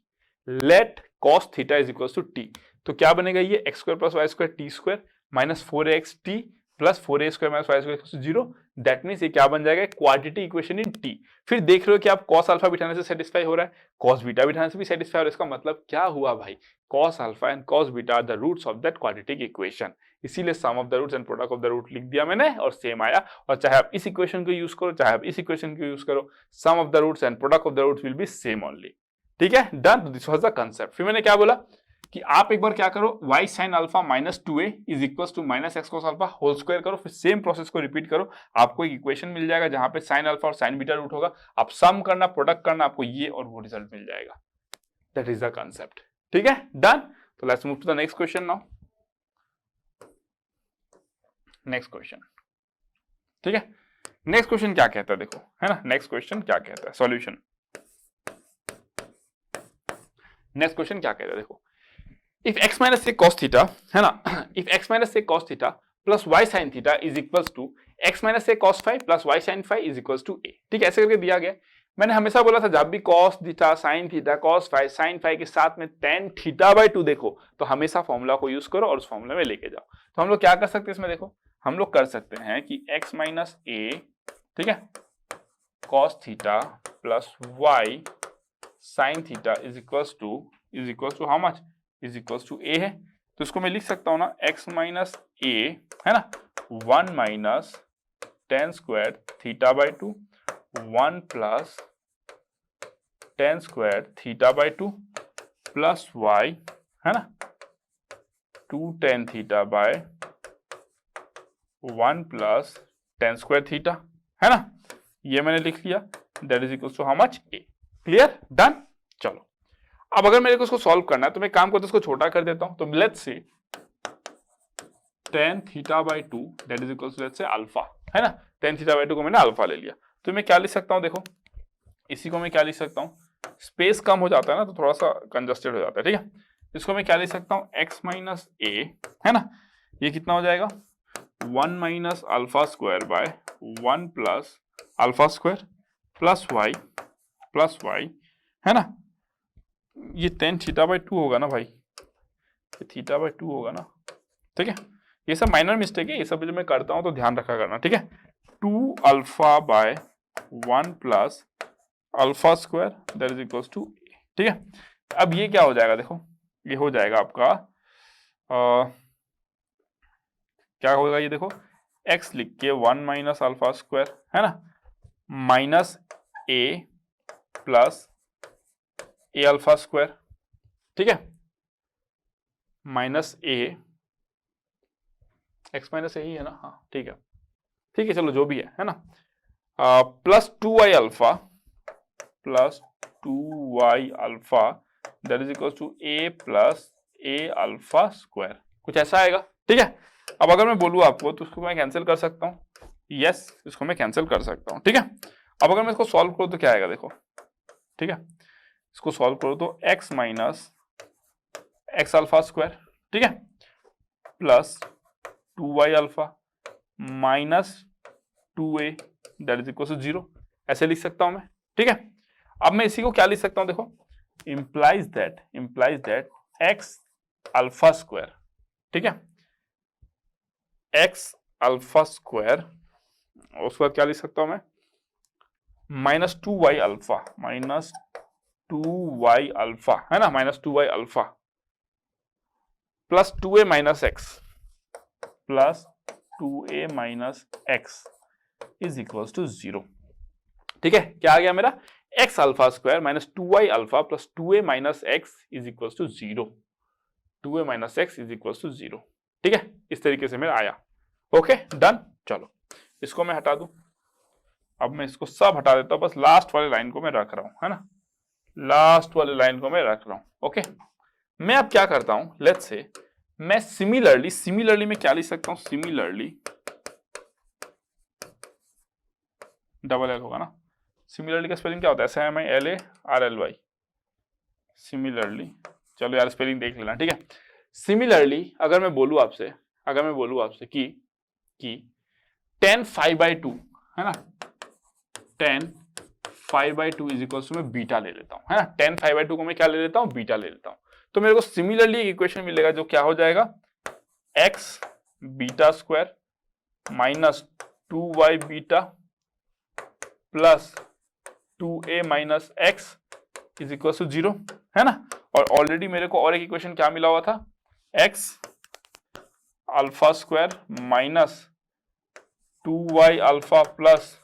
let cos theta is equals to t, तो क्या बनेगा ये x square plus y square t square minus 4x t plus 4a square minus y square equals to 0। That means ये क्या बन जाएगा, quadratic equation in t। फिर देख रहे हो कि आप cos अल्फा बिठाने से सेटिस्फाई हो रहा है, cos बीटा बिठाने से भी सेटिस्फाई हो रहा है, इसका मतलब क्या हुआ भाई, cos alpha and cos beta are the roots of that quadratic equation. इसीलिए sum of the roots and product of the root लिख दिया मैंने और सेम आया। और चाहे आप इस इक्वेशन को यूज करो चाहे आप इस इक्वेशन को यूज करो, sum of the roots and product of the roots will be same only, ठीक है। Done, this was the concept. फिर मैंने क्या बोला कि आप एक बार क्या करो, y sin alpha minus 2a is equal to minus x cos alpha whole square करो, फिर सेम प्रोसेस को रिपीट करो, आपको एक इक्वेशन मिल जाएगा जहां पे sin अल्फा और sin बीटा रूट होगा, आप सम करना प्रोडक्ट करना, आपको ये और वो रिजल्ट मिल जाएगा। दैट इज द कांसेप्ट, ठीक है। डन, तो let's move to the next question now. Next question, ठीक है। नेक्स्ट क्वेश्चन क्या कहता है, देखो, है ना, नेक्स्ट क्वेश्चन क्या कहता है, सॉल्यूशन। नेक्स्ट क्वेश्चन क्या कहता है, देखो, if x minus से cos थीटा, है ना, if x minus से cos theta plus y sin theta is equals to x minus से cos phi plus y sin phi is equals to a, ठीक है, ऐसे करके दिया गया। मैंने हमेशा बोला था जब भी cos theta sin theta cos phi sin phi के साथ में tan थीटा बाय 2 देखो तो हमेशा फॉर्मूला को यूज करो और उस फॉर्मूला में लेके जाओ। तो हम लोग क्या कर सकते हैं इसमें, देखो हम लोग कर सकते हैं कि x माइनस a, ठीक है, cos theta plus y sin theta is equals to how much, is equals to a है। तो इसको मैं लिख सकता हूं ना, x माइनस a, है ना, 1 minus tan square theta by 2 1 plus tan square theta by 2 plus y, है ना, 2 tan theta by 1 plus tan square theta, है ना, ये मैंने लिख लिया। That is equals to how much, a। Clear, done. चलो अब अगर मेरे को इसको सॉल्व करना है तो मैं काम करता हूं, इसको छोटा कर देता हूं। तो let's say tan theta by 2 that is equals to let's say alpha, है ना, tan थीटा बाय 2 को मैंने अल्फा ले लिया। तो मैं क्या लिख सकता हूं, देखो इसी को मैं क्या लिख सकता हूं, स्पेस कम हो जाता है ना तो थोड़ा सा कंजस्टेड हो जाता है, ठीक है। इसको मैं क्या लिख सकता हूं, x माइनस a, है ना, ये कितना हो जाएगा, 1 minus alpha square by 1 plus alpha square plus y, है ना, ये tan थीटा बाई 2 होगा ना भाई, ये थीटा बाई 2 होगा ना, ठीक है। ये सब माइनर मिस्टेक है, ये सब जो मैं करता हूं तो ध्यान रखा करना, ठीक है। 2 alpha by 1 plus alpha square that is equals to, ठीक है। अब ये क्या हो जाएगा, देखो ये हो जाएगा आपका क्या होगा ये देखो, x लिख के 1 माइनस अल्फा स्क्वायर है ना, minus a plus A alpha square, ठीक है, माइनस a, x माइनस ए ही है ना, हाँ ठीक है, ठीक है चलो जो भी है ना, plus 2y alpha plus 2y alpha that is equal to a plus a alpha square, कुछ ऐसा आएगा, ठीक है। अब अगर मैं बोलूं आपको तो इसको मैं कैंसिल कर सकता हूं, यस इसको मैं कैंसिल कर सकता हूं, ठीक है। अब अगर मैं इसको सॉल्व करूं तो क्या आएगा देखो, ठीक है, इसको सॉल्व करो तो x minus x alpha square, ठीक है, plus 2y alpha minus 2a that is equal to 0, ऐसे लिख सकता हूं मैं, ठीक है। अब मैं इसी को क्या लिख सकता हूं देखो, implies that x alpha square, ठीक है, x अल्फा स्क्वायर, उसके बाद क्या लिख सकता हूं मैं, minus 2y alpha, minus 2y alpha है ना, minus 2y alpha plus 2a minus x, plus 2a minus x is equal to 0, ठीक है। क्या आ गया मेरा, x alpha square minus 2y alpha plus 2a minus x is equal to 0, 2a minus x is equal to 0, ठीक है, इस तरीके से मेरा आया, ओके डन। चलो इसको मैं हटा दूं, अब मैं इसको सब हटा देता हूं, बस लास्ट वाले लाइन को मैं रख रहा हूं, है ना, लास्ट वाले लाइन को मैं रख रहा हूं, ओके। मैं अब क्या करता हूं, लेट्स से मैं सिमिलरली में क्या लिख सकता हूं, सिमिलरली डबल एल होगा ना, सिमिलरली का स्पेलिंग क्या होता है, SIMILARLY, सिमिलरली, चलो यार स्पेलिंग देख लेना, ठीक है। सिमिलरली अगर मैं बोलूं आपसे, कि tan 5/2 है ना, tan 5/2 इज इक्वल टू मैं बीटा ले लेता हूं, है ना, tan 5/2 को मैं क्या ले लेता हूं, बीटा ले लेता हूं, तो मेरे को सिमिलरली एक इक्वेशन मिलेगा जो क्या हो जाएगा, x beta square minus 2y beta plus 2a minus x is equal to 0, है ना। और ऑलरेडी मेरे को और एक इक्वेशन क्या मिला हुआ था, x alpha square minus 2y alpha plus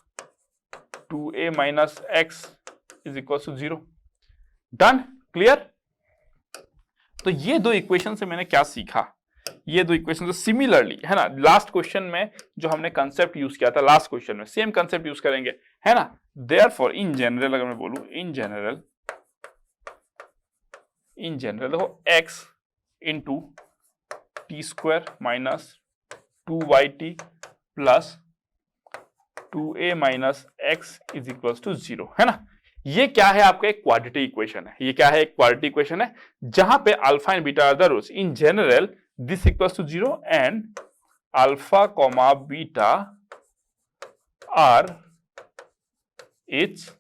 2a minus x is equal to 0, done, clear. तो ये दो इक्वेशन से मैंने क्या सीखा, ये दो इक्वेशन से सिमिलरली, है ना, लास्ट क्वेश्चन में जो हमने कंसेप्ट यूज किया था, लास्ट क्वेश्चन में सेम कंसेप्ट यूज करेंगे, है ना। देयरफॉर इन जनरल अगर मैं बोलूं, इन जनरल देखो x into t square minus 2yt plus 2a minus x is equal to 0, है ना। ये क्या है, आपका एक क्वाड्रेटिक इक्वेशन है, ये क्या है, एक क्वाड्रेटिक इक्वेशन है जहां पे alpha and beta are the roots, in general this equals to 0 and alpha comma beta are its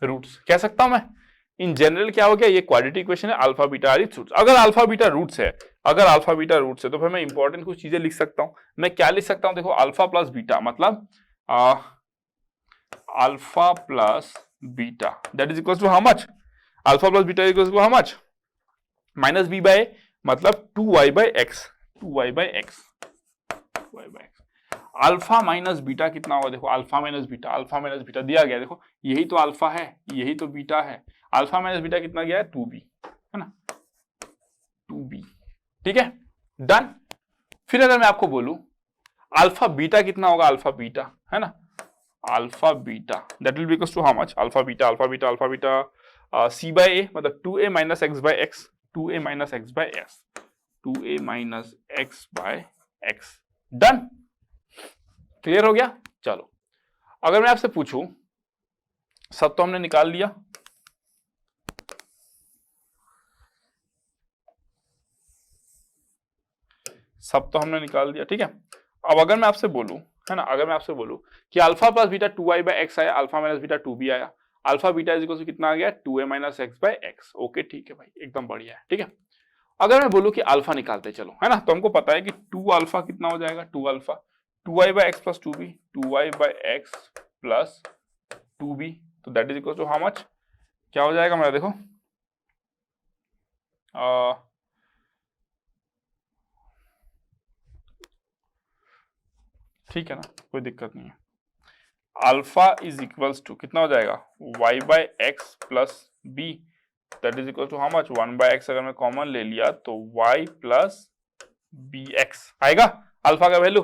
roots, कह सकता हूं मैं। इन जनरल क्या हो गया, ये क्वाड्रेटिक इक्वेशन है, alpha beta are its roots. अगर अल्फा बीटा रूट्स है, तो फिर मैं इंपॉर्टेंट कुछ चीजें लिख सकता हूं। मैं क्या लिख सकता हूं, देखो अल्फा प्लस बीटा मतलब alpha plus beta that is equal to how much, alpha plus beta equal to how much, minus b by मतलब 2y by x, 2y by x, alpha minus beta कितना होगा, देखो alpha minus beta दिया गया, देखो यही तो alpha है, यही तो बीटा है, अल्फा माइनस बीटा कितना गया है 2b, है ना, 2b, ठीक है, डन। फिर अगर मैं आपको बोलूं अल्फा बीटा कितना होगा, अल्फा बीटा, है ना, alpha beta that will be equal to how much, alpha beta c by a मतलब 2a minus x by x, 2a minus x by x, 2a minus x by x, done, clear हो गया। चलो अगर मैं आपसे पूछूं, सब तो हमने निकाल लिया, ठीक है। अब अगर मैं आपसे बोलूं, है ना, अगर मैं आपसे बोलूं कि alpha plus beta 2y by x आया, अल्फा माइनस बीटा 2b आया, alpha beta is equal to कितना आ गया 2a minus x by x. Okay ठीक है भाई, एकदम बढ़िया है। ठीक है, अगर मैं बोलूं कि अल्फा निकालते चलो, है ना, तो हमको पता है कि 2 अल्फा कितना हो जाएगा, 2 alpha 2y by x plus 2b, 2y by x plus 2b, तो that is equal to how much, क्या हो जाएगा मेरा, देखो ठीक है ना, कोई दिक्कत नहीं है। अल्फा इज इक्वल्स टू कितना हो जाएगा, y by x plus b, that is equal to how much, 1 by x अगर मैं कॉमन ले लिया तो y प्लस bx आएगा। अल्फा का value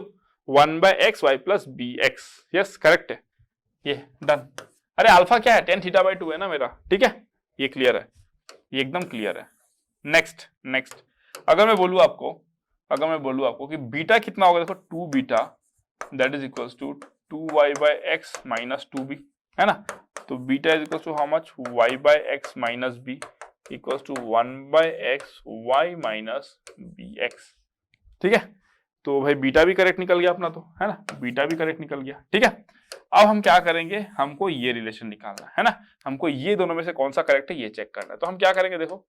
1 by x y plus bx, yes correct है, ये डन। अरे अल्फा क्या है, tan थीटा बाय 2 है ना मेरा। ठीक है, ये क्लियर है, ये एकदम क्लियर है। नेक्स्ट अगर मैं बोलूं आपको कि बीटा कितना होगा, देखो 2 beta that is equals to 2y by x minus 2b, है ना, तो beta is equals to how much, y by x minus b equals to 1 by x y minus bx। ठीक है, तो भाई बीटा भी करेक्ट निकल गया अपना, तो है ना, बीटा भी करेक्ट निकल गया। ठीक है, अब हम क्या करेंगे, हमको ये रिलेशन निकालना है ना, हमको ये दोनों में से कौन सा करेक्ट है ये चेक करना है। तो हम क्या करेंगे, देखो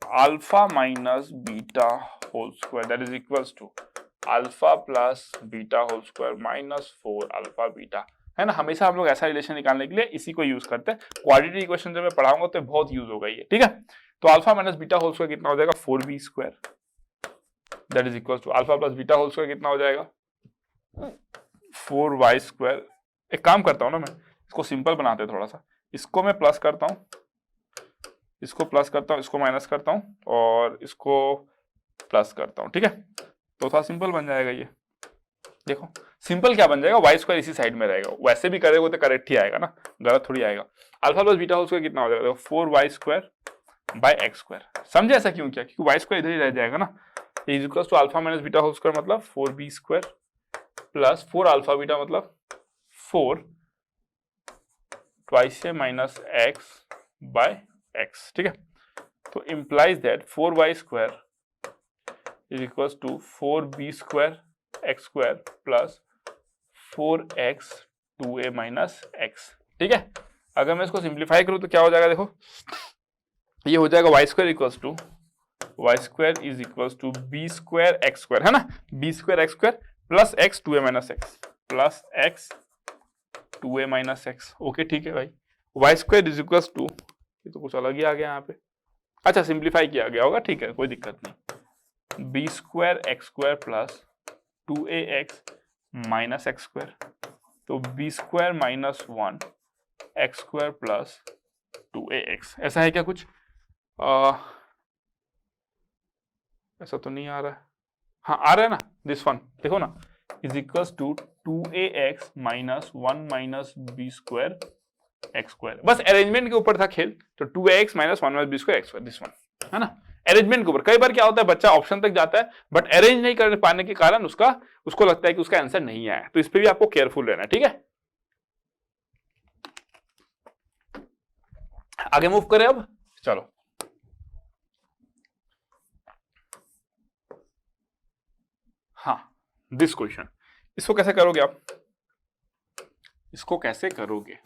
alpha minus beta whole square that is equals to alpha plus beta whole square minus 4 alpha beta, है ना। हमेशा हम लोग ऐसा रिलेशन निकालने के लिए इसी को यूज करते हैं। क्वाड्रेटिक इक्वेशन जब मैं पढ़ाऊंगा तो बहुत यूज होगा ये। ठीक है, तो alpha minus beta whole square कितना हो जाएगा, 4b square that is equals to alpha plus beta whole square कितना हो जाएगा, 4y स्क्वायर। एक काम करता हूं ना, मैं इसको सिंपल बनाते हैं थोड़ा सा, इसको मैं प्लस करता हूं, इसको प्लस करता हूं, इसको माइनस करता हूं और इसको प्लस करता हूं। ठीक है, तो थोड़ा सिंपल बन जाएगा ये। देखो सिंपल क्या बन जाएगा, वाई स्क्वायर इसी साइड में रहेगा, वैसे भी करेगा तो करेक्ट ही आएगा ना, गलत थोड़ी आएगा। Alpha plus beta whole square कितना हो जाएगा, 4y square by x square. समझे ऐसा क्यों किया, क्योंकि वाई स्क्वायर इधर ही रह जाएगा ना, is equal to alpha minus beta whole square मतलब 4b square plus 4 alpha beta मतलब 4 twice a minus x by x. ठीक है, तो implies that 4y square is equal to 4b square x square plus 4x 2a minus x. ठीक है, अगर मैं इसको सिंप्लीफाई करूं तो क्या हो जाएगा, देखो ये हो जाएगा y square equals to y square is equals to b square x square, है ना, b square x square plus x 2a minus x plus x 2a minus x. Okay ठीक है भाई, y square is equals to, ये तो कुछ अलग ही आ गया यहाँ पे, अच्छा सिंप्लीफाई किया गया होगा, ठीक है कोई दिक्कत नहीं, b square x square plus 2ax minus x square, तो b square minus 1 x square plus 2ax। ऐसा है क्या कुछ, ऐसा तो नहीं आ रहा है, हाँ आ रहा है ना, दिस वन देखो ना, is equals to 2ax minus 1 minus b square x square. बस अरेंजमेंट के ऊपर था खेल, तो 2ax minus 1 minus b square x square, this one, है ना, अरेंजमेंट के ऊपर। कई बार क्या होता है, बच्चा ऑप्शन तक जाता है बट अरेंज नहीं कर पाने के कारण उसको लगता है कि उसका आंसर नहीं आया, तो इस पे भी आपको केयरफुल रहना है। ठीक है, आगे मूव करें अब, चलो हाँ दिस क्वेश्चन, इसको कैसे करोगे आप, इसको कैसे करोगे,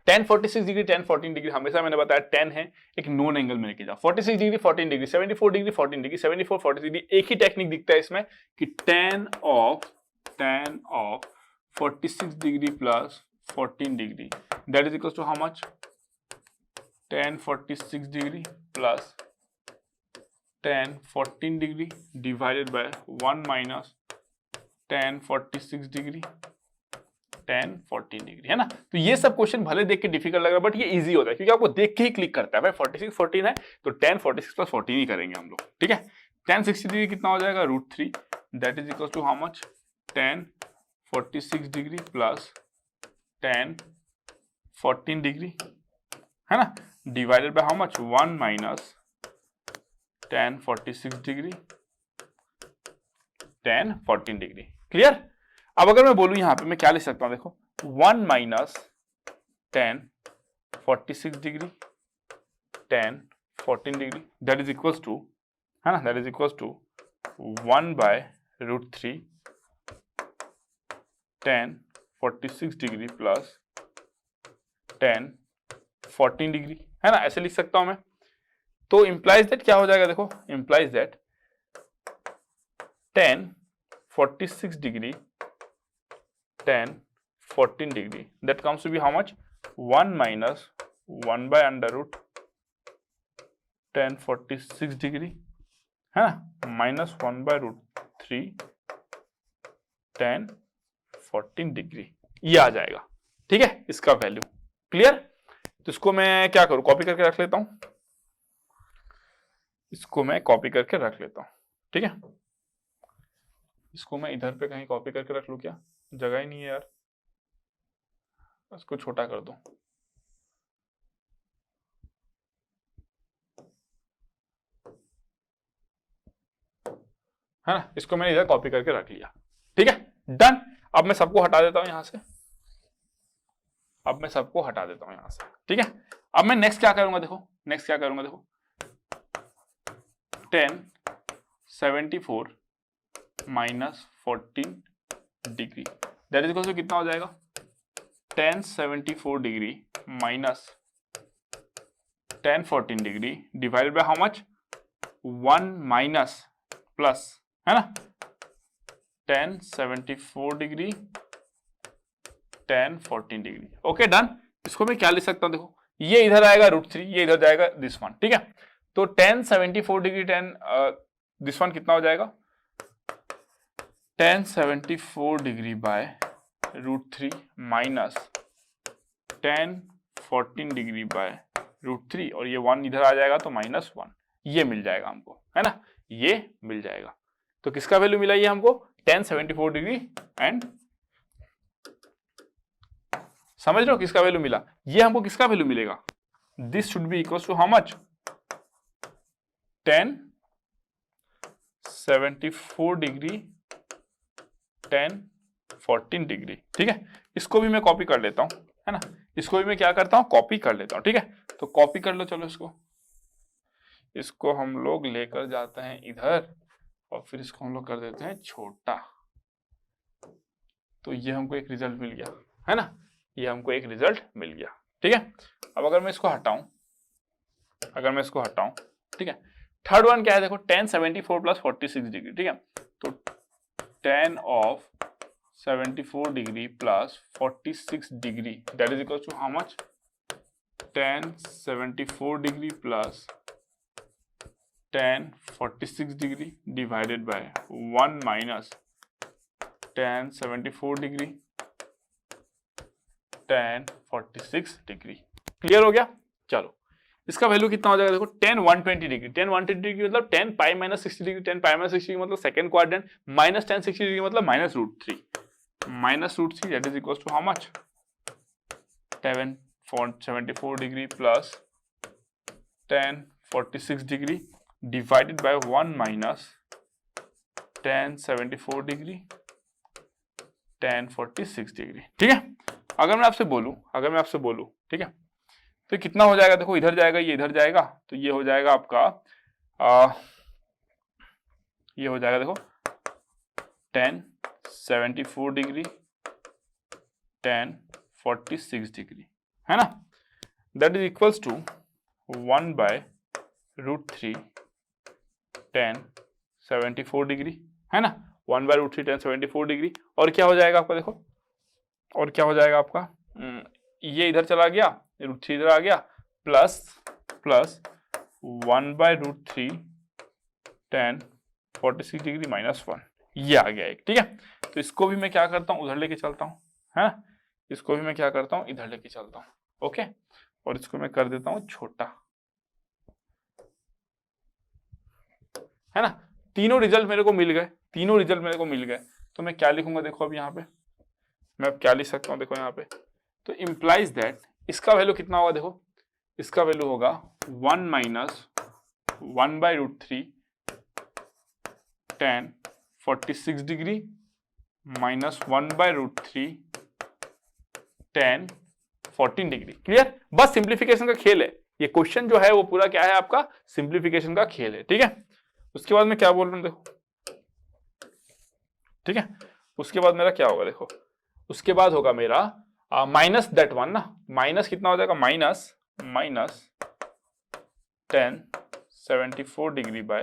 tan 46 डिग्री tan 14 डिग्री, हमेशा मैंने बताया tan है एक नोन एंगल में लेके जाओ, 46 degree 14 degree 74 degree 14 degree 74 40 degree, एक ही टेक्निक दिखता है इसमें कि tan of 46 degree plus 14 degree that is equal to how much, tan 46 degree plus tan 14 degree divided by 1 minus tan 46 degree tan 14 degree, है ना। तो ये सब क्वेश्चन भले देख के डिफिकल्ट लग रहा है बट ये इजी होता है क्योंकि आपको देख के ही क्लिक करता है। भाई 46 14 है तो tan 46 प्लस 14 ही करेंगे हम लोग। ठीक है, tan 60 डिग्री कितना हो जाएगा, √3 that is equal to how much, tan 46 degree plus tan 14 degree, है ना, divided by how much, 1 minus tan 46 degree tan 14 degree. Clear. अब अगर मैं बोलूं यहां पे मैं क्या लिख सकता हूं, देखो 1 minus tan 46 degree tan 14 degree that is equals to, है ना, that is equals to 1 by √3 tan 46 degree plus 10 14 degree, है ना, ऐसे लिख सकता हूं मैं। तो इंप्लाइज दैट क्या हो जाएगा, देखो implies that 10 46 degree 10 14 degree, that comes to be how much, 1 minus 1 by under root 10 46 degree, है ना, माइनस 1 बाय रूट 3 10 14 डिग्री, ये आ जाएगा। ठीक है, इसका वैल्यू क्लियर। तो इसको मैं क्या करूं, कॉपी करके रख लेता हूं, इसको मैं कॉपी करके रख लेता हूं। ठीक है, इसको मैं इधर पे कहीं कॉपी करके रख लूं, क्या जगह ही नहीं है यार, इसको छोटा कर दूं। है ना, इसको मैंने इधर कॉपी करके रख लिया। ठीक है, डन। अब मैं सबको हटा देता हूं यहां से, अब मैं सबको हटा देता हूं यहां से। ठीक है, अब मैं नेक्स्ट क्या करूंगा, देखो नेक्स्ट क्या करूंगा, देखो 10 74 minus 14 degree, that is equal to कितना हो जाएगा, 10 74 degree minus 10 14 degree divided by how much, 1 minus plus, है ना, 10 74 डिग्री 10 14 डिग्री। Okay done. इसको मैं क्या लिख सकता हूं, देखो ये इधर आएगा √3, ये इधर जाएगा दिस वन। ठीक है, तो 10 74 डिग्री 10 दिस वन कितना हो जाएगा, 10 74 degree by √3 minus 10 14 degree by √3, और ये 1 इधर आ जाएगा तो -1, ये मिल जाएगा हमको, है ना, ये मिल जाएगा। तो किसका वैल्यू मिला ये हमको, 10 74 डिग्री एंड, समझ रहे हो किसका वैल्यू मिला, ये हमको किसका वैल्यू मिलेगा, this should be equal to how much, 10 74 degree 10 14 degree. ठीक है, इसको भी मैं कॉपी कर लेता हूं, है ना, इसको भी मैं क्या करता हूं, कॉपी कर लेता हूं। ठीक है, तो कॉपी कर लो, चलो इसको हम लोग लेकर जाते हैं इधर, और फिर इसको हम लोग कर देते हैं छोटा, तो ये हमको एक रिजल्ट मिल गया, है ना, ये हमको एक रिजल्ट मिल गया। ठीक है, अब अगर मैं इसको हटाऊं, ठीक है, थर्ड वन क्या है, देखो 10 74 प्लस 46 डिग्री। ठीक है, तो 10 of 74 degree plus 46 degree, that is equal to how much, 10 74 degree plus 10 46 degree divided by 1 minus 10 74 degree 10 46 degree. Clear हो गया। चलो इसका वैल्यू कितना हो जाएगा, देखो 10 120 डिग्री, 10 120 डिग्री मतलब 10 pi minus 60 degree, 10 pi minus 60 degree मतलब सेकंड क्वाड्रेंट, माइनस 10 60 डिग्री मतलब -√3 that is equal to how much, 10 74 degree plus 10 46 degree divided by 1 minus 10 74 degree 10 46 degree. ठीक है, अगर मैं आपसे बोलूं, ठीक है, तो कितना हो जाएगा, देखो इधर जाएगा, ये इधर जाएगा, तो ये हो जाएगा आपका ये हो जाएगा देखो 10 74 डिग्री 10 46 डिग्री, है ना, that is equals to 1 by √3 10 74 degree, है ना, 1 बाय √3 10 74 डिग्री, और क्या हो जाएगा आपका, देखो और क्या हो जाएगा आपका, ये इधर चला गया, √3 इधर आ गया, प्लस 1 बाय √3 10 46 डिग्री -1, ये आ गया एक। ठीक है, तो इसको भी मैं क्या करता हूं, उधर लेके चलता हूं, है ना, इसको भी मैं क्या करता हूं, इधर लेके चलता हूं। ओके, और इसको मैं कर देता हूं छोटा, है ना, तीनों रिजल्ट मेरे को मिल गए, तो मैं क्या लिखूंगा, देखो अब यहाँ पे मैं अब क्या लिख सकता हूँ, देखो यहाँ पे, तो इम्प्लाइज दैट इसका वैल्यू कितना होगा, देखो इसका वैल्यू होगा 1 minus 1 by √3 10 46 degree minus 1 by √3 10 14 degree. Clear, बस सिंप्लीफिकेशन का खेल है, ये क्वेश्चन जो है वो पूरा क्या है आपका, सिंप्लीफिकेशन का खेल है। ठीक है, उसके बाद मैं क्या बोल रहा हूँ, देखो ठीक है, उसके बाद मेरा क्या होगा, देखो उसके बाद होगा मेरा माइनस दैट वन ना, माइनस कितना हो जाएगा, minus 1074 degree by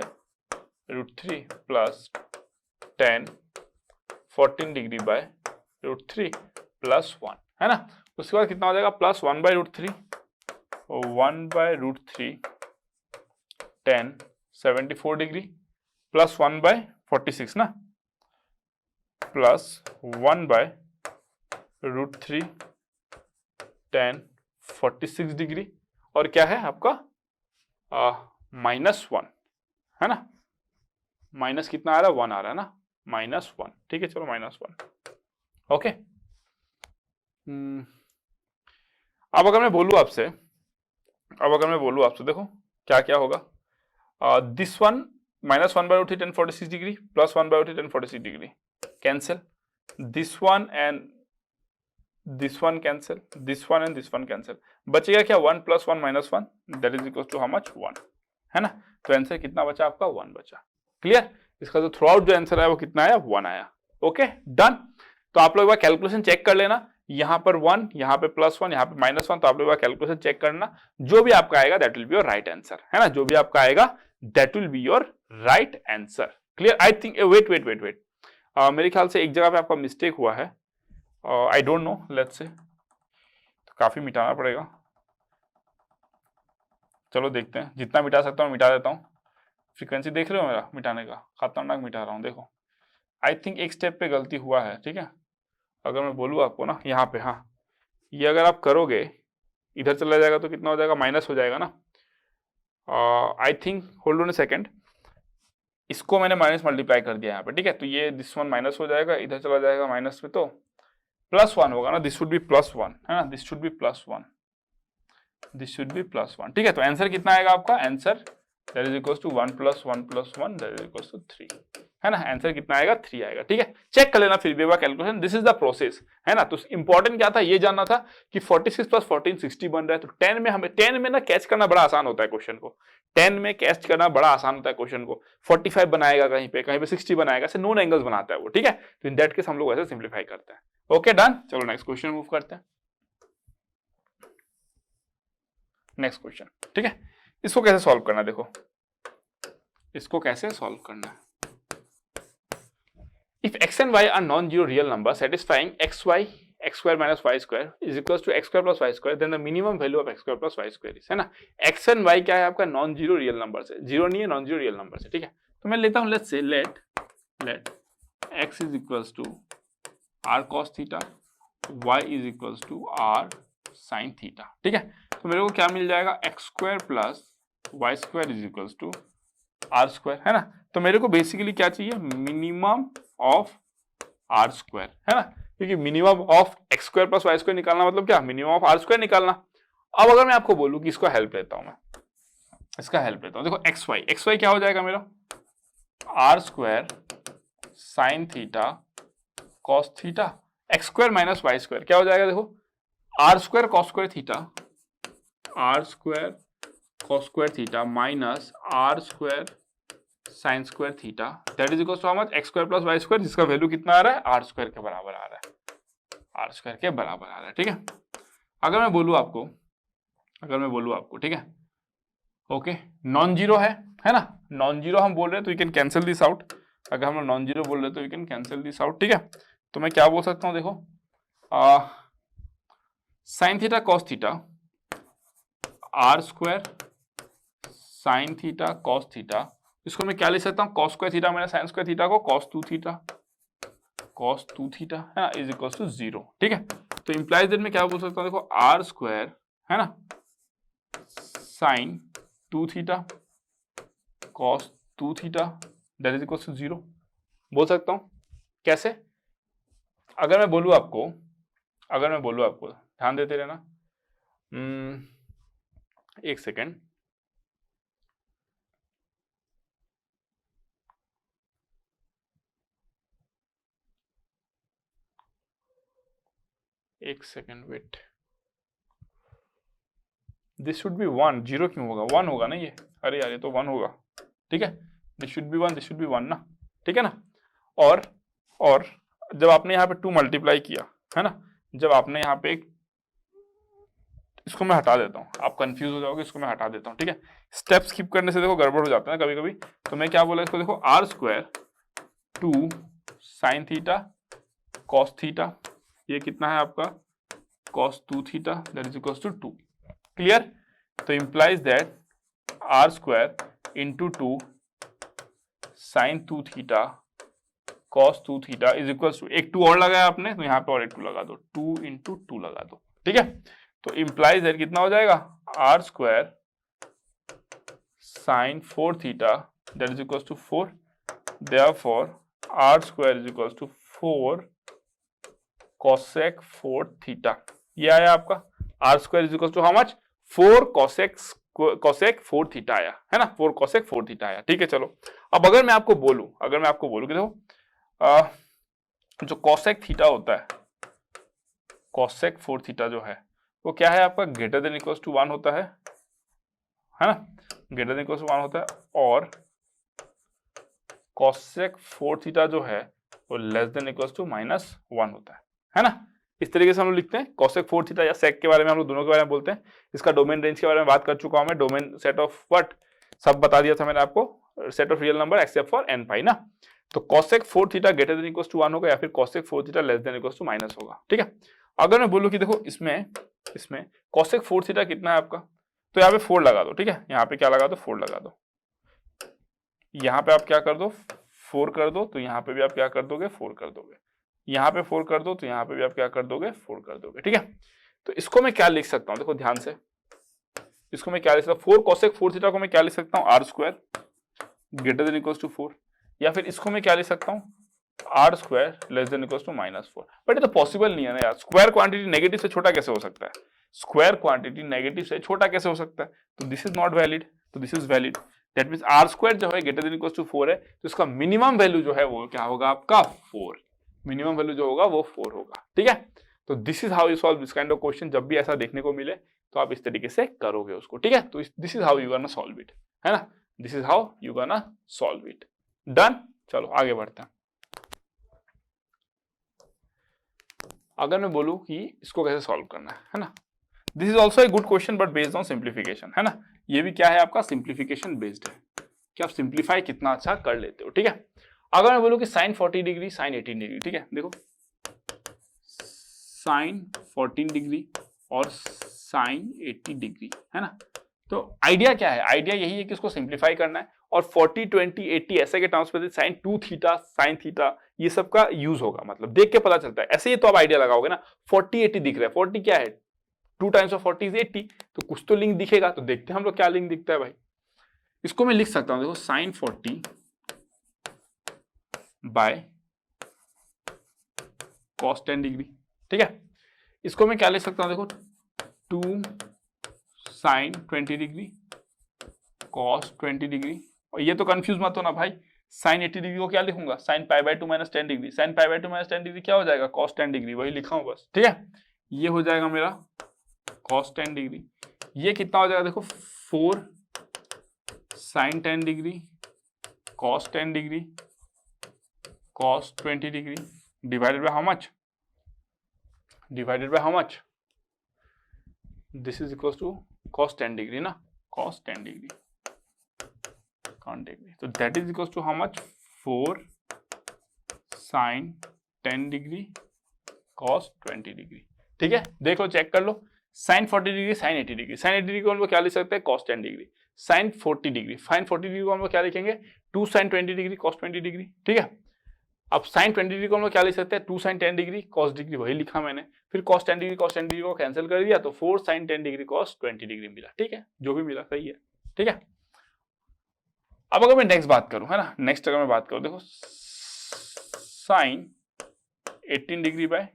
√3 plus 1014 degree by √3 plus 1, है ना। उसके बाद कितना हो जाएगा, plus 1 by √3, 1 by √3 1074 degree plus 1 by 46 ना, प्लस 1 बाय √3 1046 डिग्री, और क्या है आपका -1, है ना। माइनस कितना आ रहा है, 1 आ रहा है ना, -1, ठीक है, चलो -1, ओके। अब अगर मैं बोलूं आपसे, देखो क्या क्या होगा, this one -1 by √3 1046 degree plus 1 by √3 1046 degree cancel, this one and this one cancel, this one and this one cancel, बचेगा क्या, 1 + 1 - 1 that is equal to how much, 1, है ना। तो आंसर कितना बचा आपका, 1 बचा। क्लियर, इसका जो थ्रू आउट जो आंसर आया वो कितना आया, 1 आया। Okay done. तो आप लोग एक बार कैलकुलेशन चेक कर लेना, यहाँ पर 1, यहाँ पे +1, यहाँ पे -1, तो आप लोग कैलकुलेशन चेक करना, जो भी आपका आएगा that will be your right answer, है ना, जो भी आपका आएगा that will be your right answer. Clear, I think wait मेरे ख्याल से एक जगह पे आपका मिस्टेक हुआ है, I don't know, let's say, तो काफी मिटाना पड़ेगा, चलो देखते हैं, जितना मिटा सकता हूँ मिटा देता हूँ। फ्रीक्वेंसी देख रहे हो मेरा मिटाने का, खतरनाक मिटा रहा हूँ, देखो आई थिंक एक स्टेप पे गलती हुआ है, ठीक है। अगर मैं बोलूँ आपको ना यहाँ पे, हाँ ये अगर आप करोगे इधर चला जाएगा तो कितना हो जाएगा, माइनस हो जाएगा ना, I think, hold on a second, इसको मैंने माइनस मल्टीप्लाई कर दिया यहाँ पे, ठीक है, तो ये दिस वन माइनस हो जाएगा, इधर चला जाएगा माइनस में, तो +1 होगा ना, दिस शुड बी +1, है ना, this should be +1, this should be +1, ठीक है। तो आंसर कितना आएगा आपका, answer that is equal to 1 + 1 + 1 that is equal to 3, है ना, आंसर कितना आएगा, 3 आएगा, ठीक है। चेक कर लेना फिर भी एक calculation, this is the process, है ना। तो इंपॉर्टेंट क्या था, ये जानना था कि 46 + 14 60 बन रहा है, तो 10 में ना कैच करना बड़ा आसान होता है क्वेश्चन को, 10 में कैच करना बड़ा आसान होता है क्वेश्चन को, 45 बनाएगा कहीं पे 60 बनाएगा, ऐसे नोन एंगल्स बनाता है वो, ठीक है। तो इन दैट केस हम लोग ऐसे सिंप्लीफाई करते हैं। ओके डन, चलो नेक्स्ट क्वेश्चन मूव करते हैं, नेक्स्ट क्वेश्चन, ठीक है। इसको कैसे सॉल्व करना, देखो इसको कैसे सॉल्व करना है। If x and y are non-zero real numbers satisfying x square minus y square is equals to x square plus y square, then the minimum value of x square plus y square is, है ना। x and y क्या है आपका, non zero real number है, zero नहीं है, non zero real number है, ठीक है। तो मैं लेता हूं, let's say let x is equals to r cos theta, y is equals to r sin theta, ठीक है। तो मेरे को क्या मिल जाएगा, x square plus y square is equals to r square, है ना। तो मेरे को बेसिकली क्या चाहिए, मिनिमम ऑफ आर स्क्वायर, है ना, क्योंकि minimum of x square plus y square निकालना मतलब क्या, मिनिमम ऑफ आर स्क्वायर निकालना। अब अगर मैं आपको बोलूं कि इसको हेल्प लेता हूं, मैं इसका हेल्प लेता हूं, देखो एक्स वाई क्या हो जाएगा मेरा, r square sine theta cos theta, x square minus y square क्या हो जाएगा, देखो are square cos square theta, r square cos square theta minus r square sine square theta that is equal to how much, x square plus y square, जिसका value कितना आ रहा है, are square के बराबर आ रहा है, आर स्क्वायर के बराबर आ रहा है, ठीक है। अगर मैं बोलूं आपको, ठीक है, ओके, नॉन जीरो है ना, नॉन जीरो हम बोल रहे हैं तो you can cancel this out, अगर हम नॉन जीरो बोल रहे हैं तो you can cancel this out, ठीक है। तो मैं क्या बोल सकता हूं, देखो sine theta cos theta, r square sine theta cos theta, इसको मैं क्या लिख सकता हूँ, कॉस स्क्वायर थीटा मैंने साइन स्क्वायर थीटा को कॉस टू थीटा है ना, इज इक्वल टू 0, ठीक है। तो इंप्लाइज दैट में क्या बोल सकता हूँ, देखो आर स्क्वायर है ना sine 2 theta cos 2 theta that is equal to 0 बोल सकता हूँ। कैसे, अगर मैं बोलूँ आपको ध्यान देते रहना, एक second, wait, this should be 1, 0 क्यों होगा, 1 होगा ना ये, अरे यार ये तो 1 होगा, ठीक है, दिस शुड बी 1 ना, ठीक है ना। और जब आपने यहाँ पे 2 मल्टीप्लाई किया है ना, जब आपने यहाँ पे इसको मैं हटा देता हूँ, आप कंफ्यूज हो जाओगे, इसको मैं हटा देता हूँ, ठीक है। स्टेप स्किप करने से देखो गड़बड़ हो जाता है कभी कभी। तो मैं क्या बोला इसको, देखो are square 2 sine theta cos theta, ये कितना है आपका cos 2 theta that is equals to 2। Clear? तो implies that R square into 2 sine 2 theta cos 2 theta is equals to, एक 2 और लगाया आपने तो यहाँ पे और एक 2 लगा दो, 2 इंटू 2 लगा दो, ठीक है। तो इंप्लाइज दैट कितना हो जाएगा, r square sine 4 theta that is equals to 4, therefore r square is equals to 4 cosec 4 theta. ये आया आपका r square is equal to how much, 4 cosec 4 theta आया, है ना, 4 cosec 4 थीटा आया, ठीक है। चलो अब अगर मैं आपको बोलूं कि देखो जो cosec थीटा होता है, cosec 4 थीटा जो है वो क्या है आपका, ग्रेटर देन इक्वल्स टू 1 होता है ना, ग्रेटर देन इक्वल्स टू 1 होता है, और cosec 4 थीटा जो है वो लेस देन इक्वल्स टू -1 होता है ना। इस तरीके से हम लोग लिखते हैं cosec 4 थीटा या sec के बारे में हम लोग दोनों के बारे में बोलते हैं। इसका डोमेन रेंज के बारे में बात कर चुका हूं मैं, डोमेन सेट ऑफ व्हाट सब बता दिया था मैंने आपको, set of real number except for n pi ना। तो cosec 4 theta greater than equals to 1 होगा या फिर cosec 4 theta less than equals to minus होगा, ठीक है। अगर मैं बोलूं कि देखो इसमें cosec 4 थीटा कितना है आपका, तो यहाँ पे 4 लगा दो, ठीक है। यहाँ पे क्या लगा दो, 4 लगा दो, यहाँ पे आप क्या कर दो 4 कर दो, तो यहाँ पे भी आप क्या कर दोगे 4 कर दोगे, यहाँ पे 4 कर दो तो यहाँ पे भी आप क्या कर दोगे 4 कर दोगे, ठीक है। तो इसको मैं क्या लिख सकता हूँ, देखो ध्यान से, इसको मैं क्या लिख सकता हूँ, 4 cosec 4 थीटा को मैं क्या लिख सकता हूँ, r square greater than equals to 4, या फिर इसको मैं क्या लिख सकता हूँ, r square less than equals to -4। But ये तो पॉसिबल नहीं है ना यार, स्क्वायर क्वांटिटी नेगेटिव से छोटा कैसे हो सकता है, स्क्वायर क्वांटिटी नेगेटिव से छोटा कैसे हो सकता है, तो दिस इज नॉट वैलिड, तो this is valid. That means r square जो है ग्रेटर देन इक्वल्स टू 4 है, तो इसका मिनिमम वैल्यू जो है वो क्या होगा आपका 4, मिनिमम वैल्यू जो होगा वो 4 होगा, ठीक है। तो this is how you solve this kind of question, जब भी ऐसा देखने को मिले तो आप इस तरीके से करोगे उसको, ठीक है। तो this is how you gonna solve it, है ना, this is how you gonna solve it. Done, चलो आगे बढ़ते हैं। अगर मैं बोलूं कि इसको कैसे सॉल्व करना है ना, this is also a good question but based on simplification, है ना, ये भी क्या है आपका सिंप्लीफिकेशन बेस्ड है कि आप सिंप्लीफाई कितना अच्छा कर लेते हो, ठीक है। अगर मैं बोलूं कि साइन 40 डिग्री साइन 18 डिग्री, ठीक है, देखो साइन 14 डिग्री और साइन 80 डिग्री, है ना। तो आइडिया क्या है, आइडिया यही है कि इसको सिंप्लीफाई करना है और 40 20 80 ऐसे के टर्म्स पे साइन 2 थीटा साइन थीटा ये सब का यूज होगा, मतलब देख के पता चलता है, ऐसे ही तो आप आइडिया लगाओगे ना, 40 80 दिख रहा है, 40 क्या है 2 टाइम्स ऑफ 40 इज 80, तो कुछ तो लिंक दिखेगा, तो देखते हैं हम लोग क्या लिंक दिखता है भाई। इसको मैं लिख सकता हूं, देखो साइन 40 बाय cos 10 डिग्री, ठीक है। इसको मैं क्या लिख सकता हूं, देखो 2 साइन 20 डिग्री cos 20 डिग्री, और ये तो कंफ्यूज मत होना भाई, साइन 80 डिग्री को क्या लिखूंगा, sine pi by 2 minus 10 degree, sine pi by 2 minus 10 degree क्या हो जाएगा cos 10 डिग्री, वही लिखा हूं बस, ठीक है। ये हो जाएगा मेरा cos 10 डिग्री, ये कितना हो जाएगा देखो 4 sine 10 degree cos 10 degree cos 20 degree divided by how much, this is equals to cos 10 degree ना, cos 10 डिग्री, तो that is equals to how much 4 sine 10 degree cos 20 degree, ठीक है। देख लो, चेक कर लो, sine 40 degree sine 80 degree, sine 80 degree को हम लोग क्या लिख सकते हैं cos 10 डिग्री, साइन 40 डिग्री को हम लोग क्या लिखेंगे 2 साइन 20 डिग्री cos 20 डिग्री, ठीक है। अब साइन 20 डिग्री को हम लोग क्या लिख सकते हैं 2 साइन 10 डिग्री cos डिग्री, वही लिखा मैंने, फिर cos 10 डिग्री को कैंसिल कर दिया तो 4 साइन 10 डिग्री cos 20 डिग्री मिला, ठीक है, जो भी मिला सही है, ठीक है। अब अगर मैं नेक्स्ट बात करूं, है ना, नेक्स्ट अगर मैं बात करूं, देखो sine 18 degree by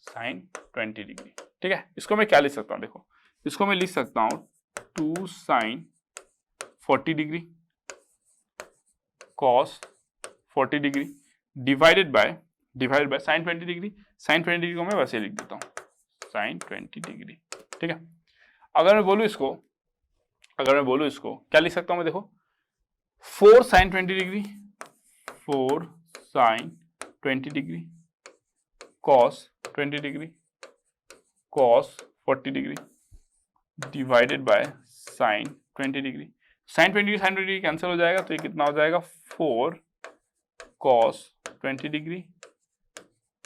sine 20 degree, ठीक है। इसको मैं क्या लिख सकता हूं, देखो इसको मैं लिख सकता हूं 2 sine 40 degree cos 40 degree divided by sine 20 degree, sine 20 degree को मैं वैसे लिख देता हूं साइन 20 डिग्री, ठीक है। अगर मैं बोलूं इसको क्या लिख सकता हूं मैं, देखो 4 sine 20 degree 4 sine 20 degree cos 20 degree cos 40 degree divided by sin 20 degree. sin 20 degree cancel हो जाएगा तो ये कितना हो जाएगा 4 cos 20 degree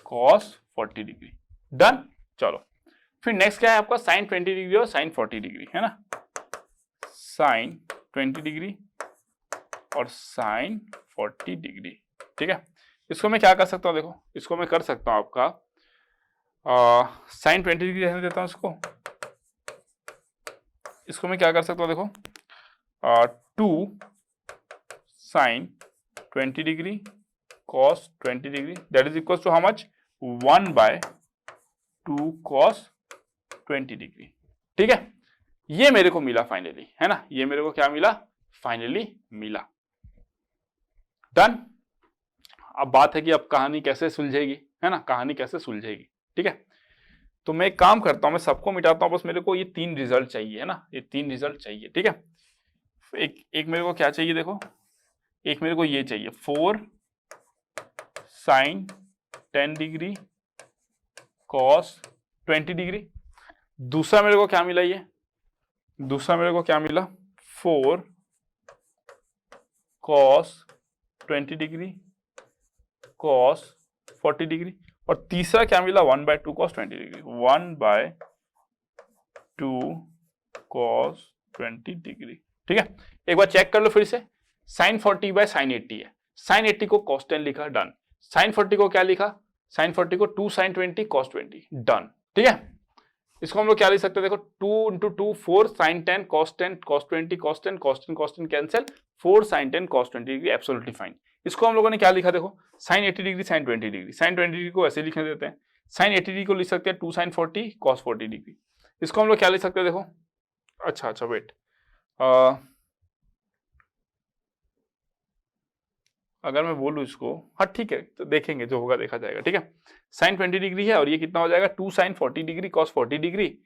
cos 40 degree. Done. चलो फिर नेक्स्ट क्या है आपका sin 20 डिग्री और sin 40 डिग्री है ना, sin 20 डिग्री और sin 40 डिग्री। ठीक है, इसको मैं क्या कर सकता हूँ, देखो इसको मैं कर सकता हूँ आपका sin 20 डिग्री रहने देता हूँ इसको मैं क्या कर सकता हूँ, देखो 2 sin 20 degree cos 20 degree that is equal to how much 1/2 cos 20 degree. ठीक है, ये मेरे को मिला फाइनली, है ना, ये मेरे को क्या मिला, फाइनली मिला। डन। अब बात है कि अब कहानी कैसे सुलझेगी, है ना, कहानी कैसे सुलझेगी। ठीक है, तो मैं एक काम करता हूं, मैं सबको मिटाता हूं, बस मेरे को ये 3 रिजल्ट चाहिए, है ना, ये 3 रिजल्ट चाहिए। ठीक है, एक मेरे को क्या चाहिए, देखो एक मेरे को ये चाहिए 4 sin 10 डिग्री cos 20 डिग्री। दूसरा मेरे को क्या मिला, ये दूसरा मेरे को क्या मिला 4 cos 20 डिग्री cos 40 डिग्री। और तीसरा क्या मिला 1/2 cos 20 डिग्री 1/2 cos 20 डिग्री। ठीक है, एक बार चेक कर लो फिर से, sin 40/sin 80 है, sin 80 को cos 10 लिखा, डन। sin 40 को क्या लिखा, sin 40 को 2 sin 20 cos 20, डन। ठीक है, इसको हम लोग क्या लिख सकते हैं, देखो 2 × 2 4 sin 10 cos 10 cos 20 cos 10 cos 10 cos 10 cancel 4 sin 10 cos 20 degree, absolutely fine. इसको हम लोगों ने क्या लिखा, देखो sin 80 degree sin 20 degree, sin 20 degree को ऐसे लिखने देते हैं, sin 80 डिग्री को लिख सकते हैं 2 sin 40 cos 40 डिग्री। इसको हम लोग क्या लिख सकते हैं, देखो अच्छा वेट, अगर मैं बोलूं इसको, हाँ ठीक है, तो देखेंगे जो होगा देखा जाएगा। ठीक है, sin 20 डिग्री है और ये कितना हो जाएगा 2 sin 40 डिग्री cos 40 डिग्री,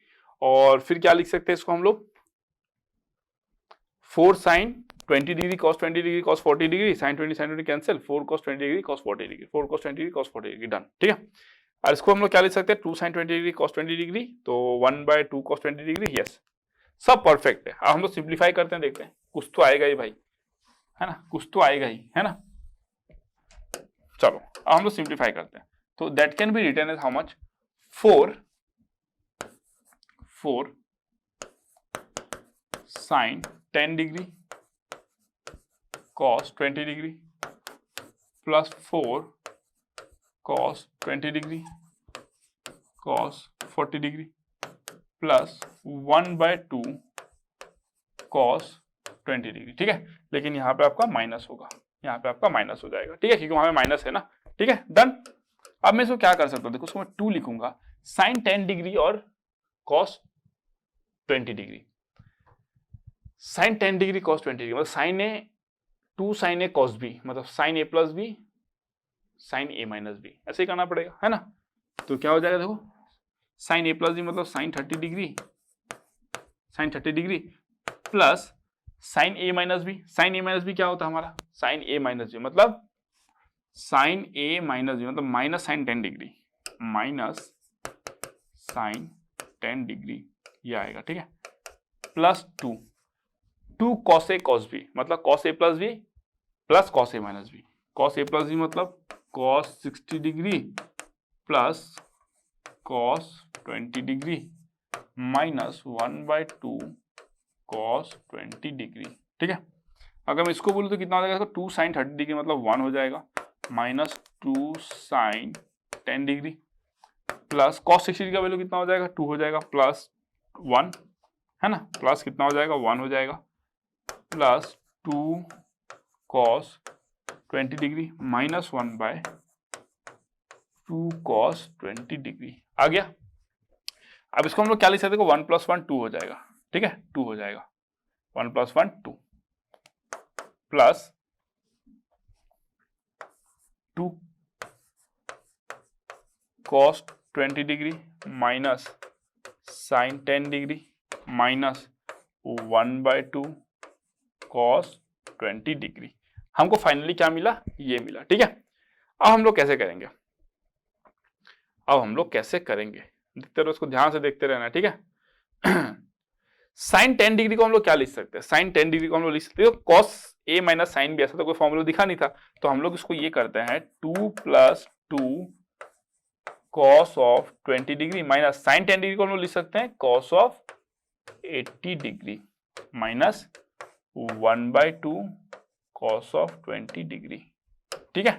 और फिर क्या लिख सकते हैं इसको हम लोग 4 sin 20 degree cos 20 degree cos 40 degree, sin 20 cancel 4 cos 20 degree cos 40 degree, 4 cos 20 degree cos 40 degree, done. ठीक है, और इसको हम लोग क्या लिख सकते हैं 2 sin 20 डिग्री cos 20 डिग्री, तो 1/2 cos 20 डिग्री, यस सब परफेक्ट है। अब हम लोग सिंप्लीफाई करते हैं, देखते हैं कुछ तो आएगा ही भाई, है ना, कुछ तो आएगा ही, है ना। चलो अब हम लोग सिंप्लीफाई करते हैं, तो that can be written as how much 4 sin 10 degree cos 20 degree plus 4 cos 20 degree cos 40 degree plus 1/2 cos 20 degree. ठीक है, लेकिन यहाँ पे आपका माइनस होगा, यहाँ पे आपका माइनस हो जाएगा। ठीक है, क्योंकि वहां पे माइनस है ना। ठीक है, डन। अब मैं इसको क्या कर सकता हूँ, देखो उसको मैं 2 लिखूंगा sin 10 डिग्री और cos 20 degree, sin 10 degree cos 20 degree मतलब sin a 2 sin a cos b, मतलब sin a plus b sin a minus b, ऐसे ही करना पड़ेगा, है ना। तो क्या हो जाएगा, देखो sin a प्लस b मतलब sin 30 degree plus sin a minus b, sin a minus b क्या होता है हमारा sin a माइनस b, मतलब sin a माइनस b मतलब minus sin 10 degree minus sin 10 degree ये आएगा। ठीक है, plus 2 cos a cos b मतलब cos a plus b plus cos a minus b, cos a plus b मतलब cos 60 degree plus cos 20 degree minus 1/2 cos 20 degree. ठीक है, अगर मैं इसको बोलूं तो कितना हो जाएगा, 2 sin 30 डिग्री मतलब 1 हो जाएगा minus 2 sin 10 degree plus cos 60 का वैल्यू कितना हो जाएगा 2 हो जाएगा प्लस 1, है ना, प्लस कितना हो जाएगा 1 हो जाएगा plus 2 cos 20 degree minus 1/2 cos 20 degree आ गया। अब इसको हम लोग क्या लिख सकते हैं, 1 + 1 2 हो जाएगा। ठीक है, 2 हो जाएगा 1 + 1 2 plus 2 cos 20 degree minus sin 10 degree minus 1/2 cos 20 degree. हमको फाइनली क्या मिला, ये मिला। ठीक है, अब हम लोग कैसे करेंगे, अब हम लोग कैसे करेंगे, देखते रहो, इसको ध्यान से देखते रहना, ठीक है। साइन 10 डिग्री को हम लोग क्या लिख सकते हैं, साइन 10 डिग्री को हम लोग लिख सकते हैं cos A minus sine B, ऐसा तो कोई फॉर्मूला दिखा नहीं था, तो हम लोग इसको ये करते हैं 2 + 2 cos of 20 degree minus sine 10 degree को हम लोग लिख सकते हैं cos of 80 degree minus 1/2 cos of 20 degree, ठीक है।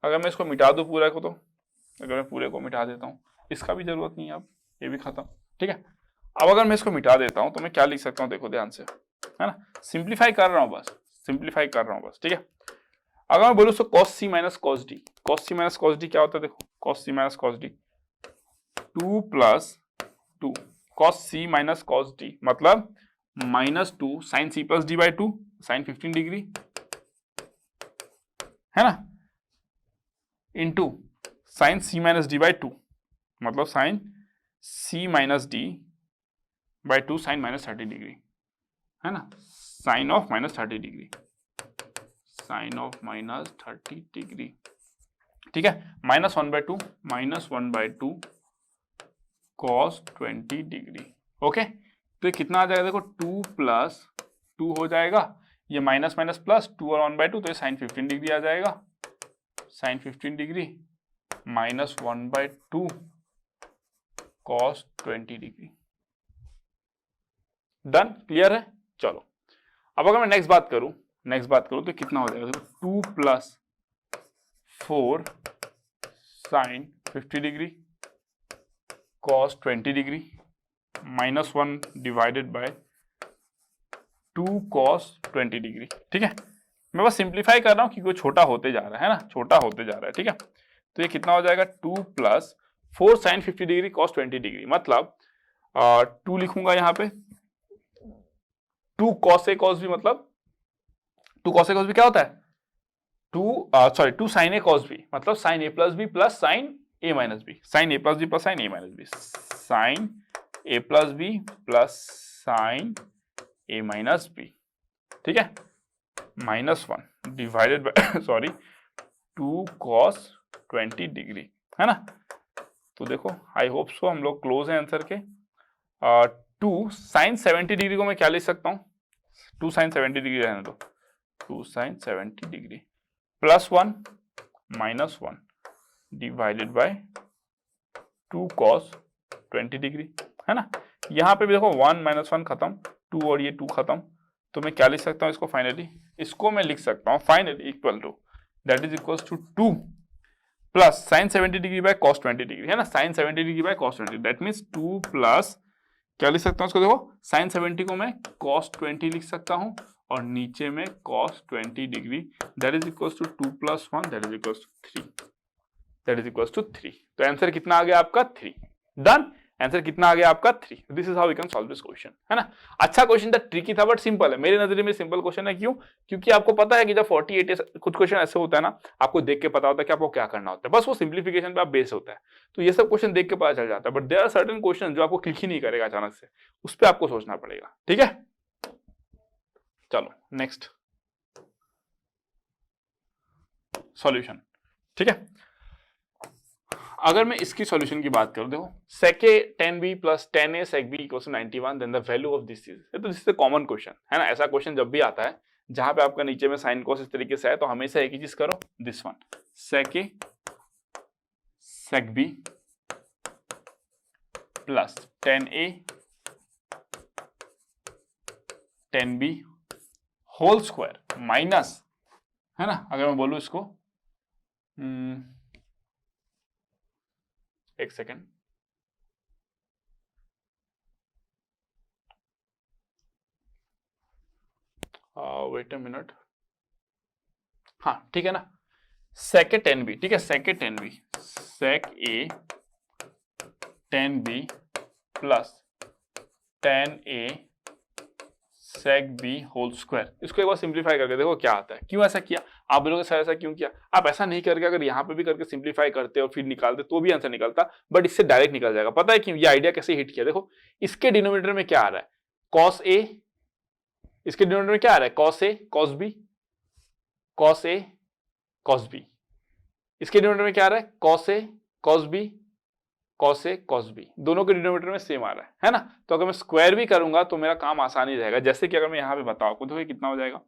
अगर मैं इसको मिटा दूं पूरा को, तो अगर मैं पूरे को मिटा देता हूं, इसका भी जरूरत नहीं है, अब ये भी खत्म, ठीक है। अब अगर मैं इसको मिटा देता हूं तो मैं क्या लिख सकता हूं, देखो ध्यान से, है ना, सिंप्लीफाई कर रहा हूं बस, सिंप्लीफाई कर रहा हूं बस, ठीक है। अगर मैं बोलूं तो cos c minus cos d, cos c minus cos d क्या होता है, देखो cos c minus cos d 2 + 2 cos c minus cos d मतलब -2 sin c + d/2 sin 15 degree, है ना, into sin c minus d/2 मतलब sin c minus d/2 sin -30 degree, है ना, sine of -30 degree, sine of -30 degree, ठीक है, -1/2 -1/2 cos 20 degree, okay. तो ये कितना आ जाएगा, देखो 2 + 2 हो जाएगा, ये माइनस माइनस प्लस 2 और 1/2, तो ये साइन 15 डिग्री आ जाएगा, sine 15 degree -1/2 cos 20 degree. Done, clear है। चलो अब अगर मैं नेक्स्ट बात करूं तो कितना हो जाएगा, 2 + 4 sin 50 degree cos 20 degree -1 divided by 2 cos 20 degree, ठीक है। मैं बस सिंप्लीफाई कर रहा हूं क्योंकि वो छोटा होते जा रहा है ना, छोटा होते जा रहा है, ठीक है। तो ये कितना हो जाएगा, 2 + 4 sin 50 डिग्री cos 20 डिग्री मतलब 2 लिखूंगा यहाँ पे, 2 cos a cos b मतलब 2 cos a cos b क्या होता है, 2 sin a cos b मतलब sin a + b plus sin a - b, sin a + b plus sin a - b, sin a + b plus sin a - b, ठीक है, -1 divided bye sorry 2 cos 20 degree, है ना। तो देखो आई होप सो हम लोग close है आंसर के। 2 sin 70 डिग्री को मैं क्या लिख सकता हूँ, 2 sin 70 डिग्री रहने दो, 2 sin 70 degree +1 -1 divided by 2 cos 20 degree, है ना। यहाँ पे भी देखो 1 - 1 खत्म, 2 और ये 2 खत्म, तो मैं क्या लिख सकता हूँ इसको फाइनली, इसको मैं लिख सकता हूँ finally equal to that is equal to 2 plus sin 70 degree by cos 20 degree, है ना, sin 70 degree by cos 20, that means 2 plus क्या लिख सकता हूँ इसको, देखो sin 70 को मैं cos 20 लिख सकता हूँ और नीचे में cos 20 degree that is equal to 2 + 1 that is equal to 3, that is equal to 3। तो आंसर कितना आ गया आपका 3। डन, आंसर कितना आ गया आपका 3। This is how we can solve this question, है ना। अच्छा क्वेश्चन था, ट्रिकी था बट सिंपल है, मेरे नजरिए में सिंपल क्वेश्चन है। क्यों? क्योंकि आपको पता है कि जब 48 कुछ क्वेश्चन ऐसे होता है ना, आपको देख के पता होता है कि आपको क्या करना होता है, बस वो सिंप्लीफिकेशन पे आप बेस होता है। तो ये सब क्वेश्चन देख के पता चल जाता है, but there are certain question जो आपको क्लिक ही नहीं करेगा अचानक से, उस पर आपको सोचना पड़ेगा, ठीक है। चलो नेक्स्ट सॉल्यूशन, ठीक है। अगर मैं इसकी सॉल्यूशन की बात करूं, देखो sec a tan b plus tan a sec b equals to 91, then the value of this is, तो this is a common question, है ना। ऐसा क्वेश्चन जब भी आता है जहां पे आपका नीचे में साइन कोस इस तरीके से है, तो हमेशा एक ही चीज करो, this one sec a sec b plus tan a tan b whole square minus, है ना, अगर मैं बोलूं इसको एक सेकेंड, वेट अ मिनट, हाँ ठीक है ना, sec a tan b, ठीक है, sec a tan b, sec a tan b plus tan a sec b whole square. इसको एक बार सिंप्लीफाई करके देखो क्या आता है। क्यों ऐसा किया? आप बोलोगे सर ऐसा क्यों किया? आप ऐसा नहीं करके अगर यहाँ पे भी करके सिंप्लीफाई करते और फिर निकालते तो भी आंसर निकलता, बट इससे डायरेक्ट निकल जाएगा। पता है क्यों? ये आइडिया कैसे हिट किया, देखो इसके डिनोमिनेटर में क्या आ रहा है, cos a, इसके डिनोमिनेटर में क्या आ रहा है, cos a cos b, cos a cos b, इसके डिनोमिनेटर में क्या आ रहा है, cos a cos b cos A cos B, दोनों के डिनोमिनेटर में सेम आ रहा है ना। तो अगर मैं स्क्वायर भी करूंगा तो मेरा काम आसानी रहेगा। जैसे कि अगर मैं यहाँ पे बताऊं आपको तो ये कितना हो जाएगा,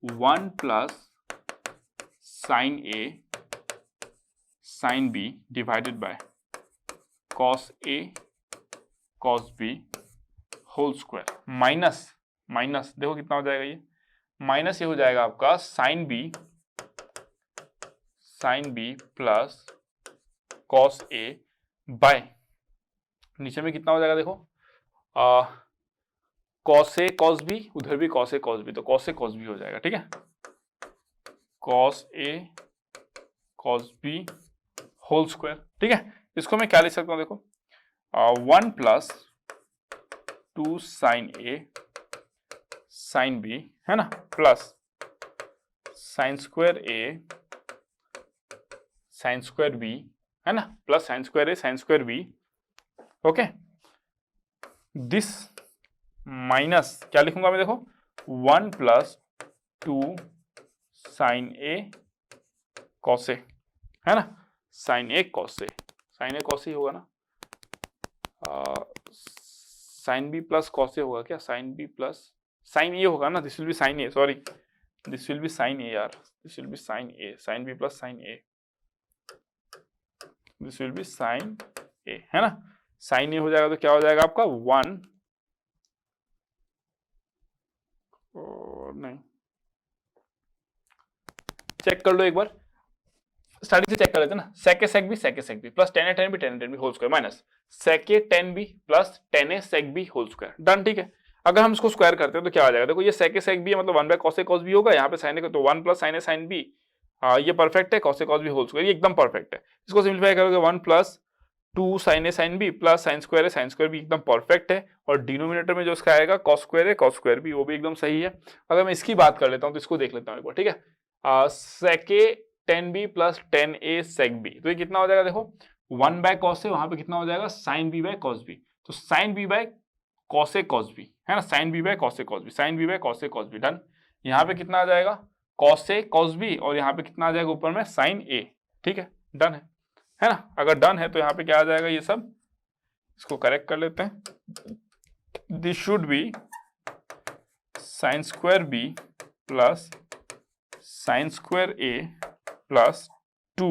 1 plus sine A sine B divided by cos A cos B whole square minus minus, देखो कितना हो जाएगा, ये माइनस ये हो जाएगा आपका साइन बी प्लस कॉस ए बाय, नीचे में कितना हो जाएगा देखो, कॉस ए कॉस बी, उधर भी कॉस ए कॉस बी, तो कॉस ए कॉस बी हो जाएगा। ठीक है, cos A cos B whole square. ठीक है, इसको मैं क्या लिख सकता हूं देखो, 1 plus 2 sine A sine B है ना, plus sine square A sine square B है ना, plus sine square A sine square B. Okay, this minus क्या लिखूंगा मैं देखो, 1 plus 2 sine A cos A है ना, sine A cos A, sine A cos A होगा ना, sine B plus cos A होगा क्या, sine B plus sine A होगा ना, this will be sine A, sorry this will be sine A यार, this will be sine A, sine B plus sine A, this will be sine A है ना, sine ए हो जाएगा तो क्या हो जाएगा आपका 1 नहीं, चेक कर लो एक बार, स्टार्टिंग से चेक कर लेते हैं ना, sec a sec b plus tan a tan b tan a tan b whole square minus sec a tan b plus tan a sec b whole square, done. ठीक है, अगर हम इसको स्क्वायर करते हैं तो क्या आ जाएगा देखो, ये sec a sec b है मतलब 1 bye cos a cos b होगा, यहाँ पे sin a तो 1 plus sin a sin b, ये परफेक्ट है, cos a cos b whole square ये एकदम परफेक्ट है। इसको सिंप्लीफाई करोगे 1 plus 2 sin a sin b plus sin square a sin square b एकदम परफेक्ट है, और डिनोमिनेटर में जो इसका आएगा cos square a cos square b वो भी एकदम सही है। अगर मैं इसकी बात कर लेता हूँ तो इसको देख लेता हूँ एक बार। ठीक है, sec a tan b plus tan a sec b, तो ये कितना हो जाएगा देखो, 1 बाय cos a, वहां पे कितना हो जाएगा sin b by cos b, तो sin b by cos a cos b है ना, sin b by cos a cos b, sin b by cos a cos b, done. यहाँ पे कितना आ जाएगा cos a cos b, और यहाँ पे कितना आ जाएगा ऊपर में sin a। ठीक है, डन है ना, अगर डन है तो यहाँ पे क्या आ जाएगा ये सब, इसको करेक्ट कर लेते हैं, this should B sin square b plus sin square a plus 2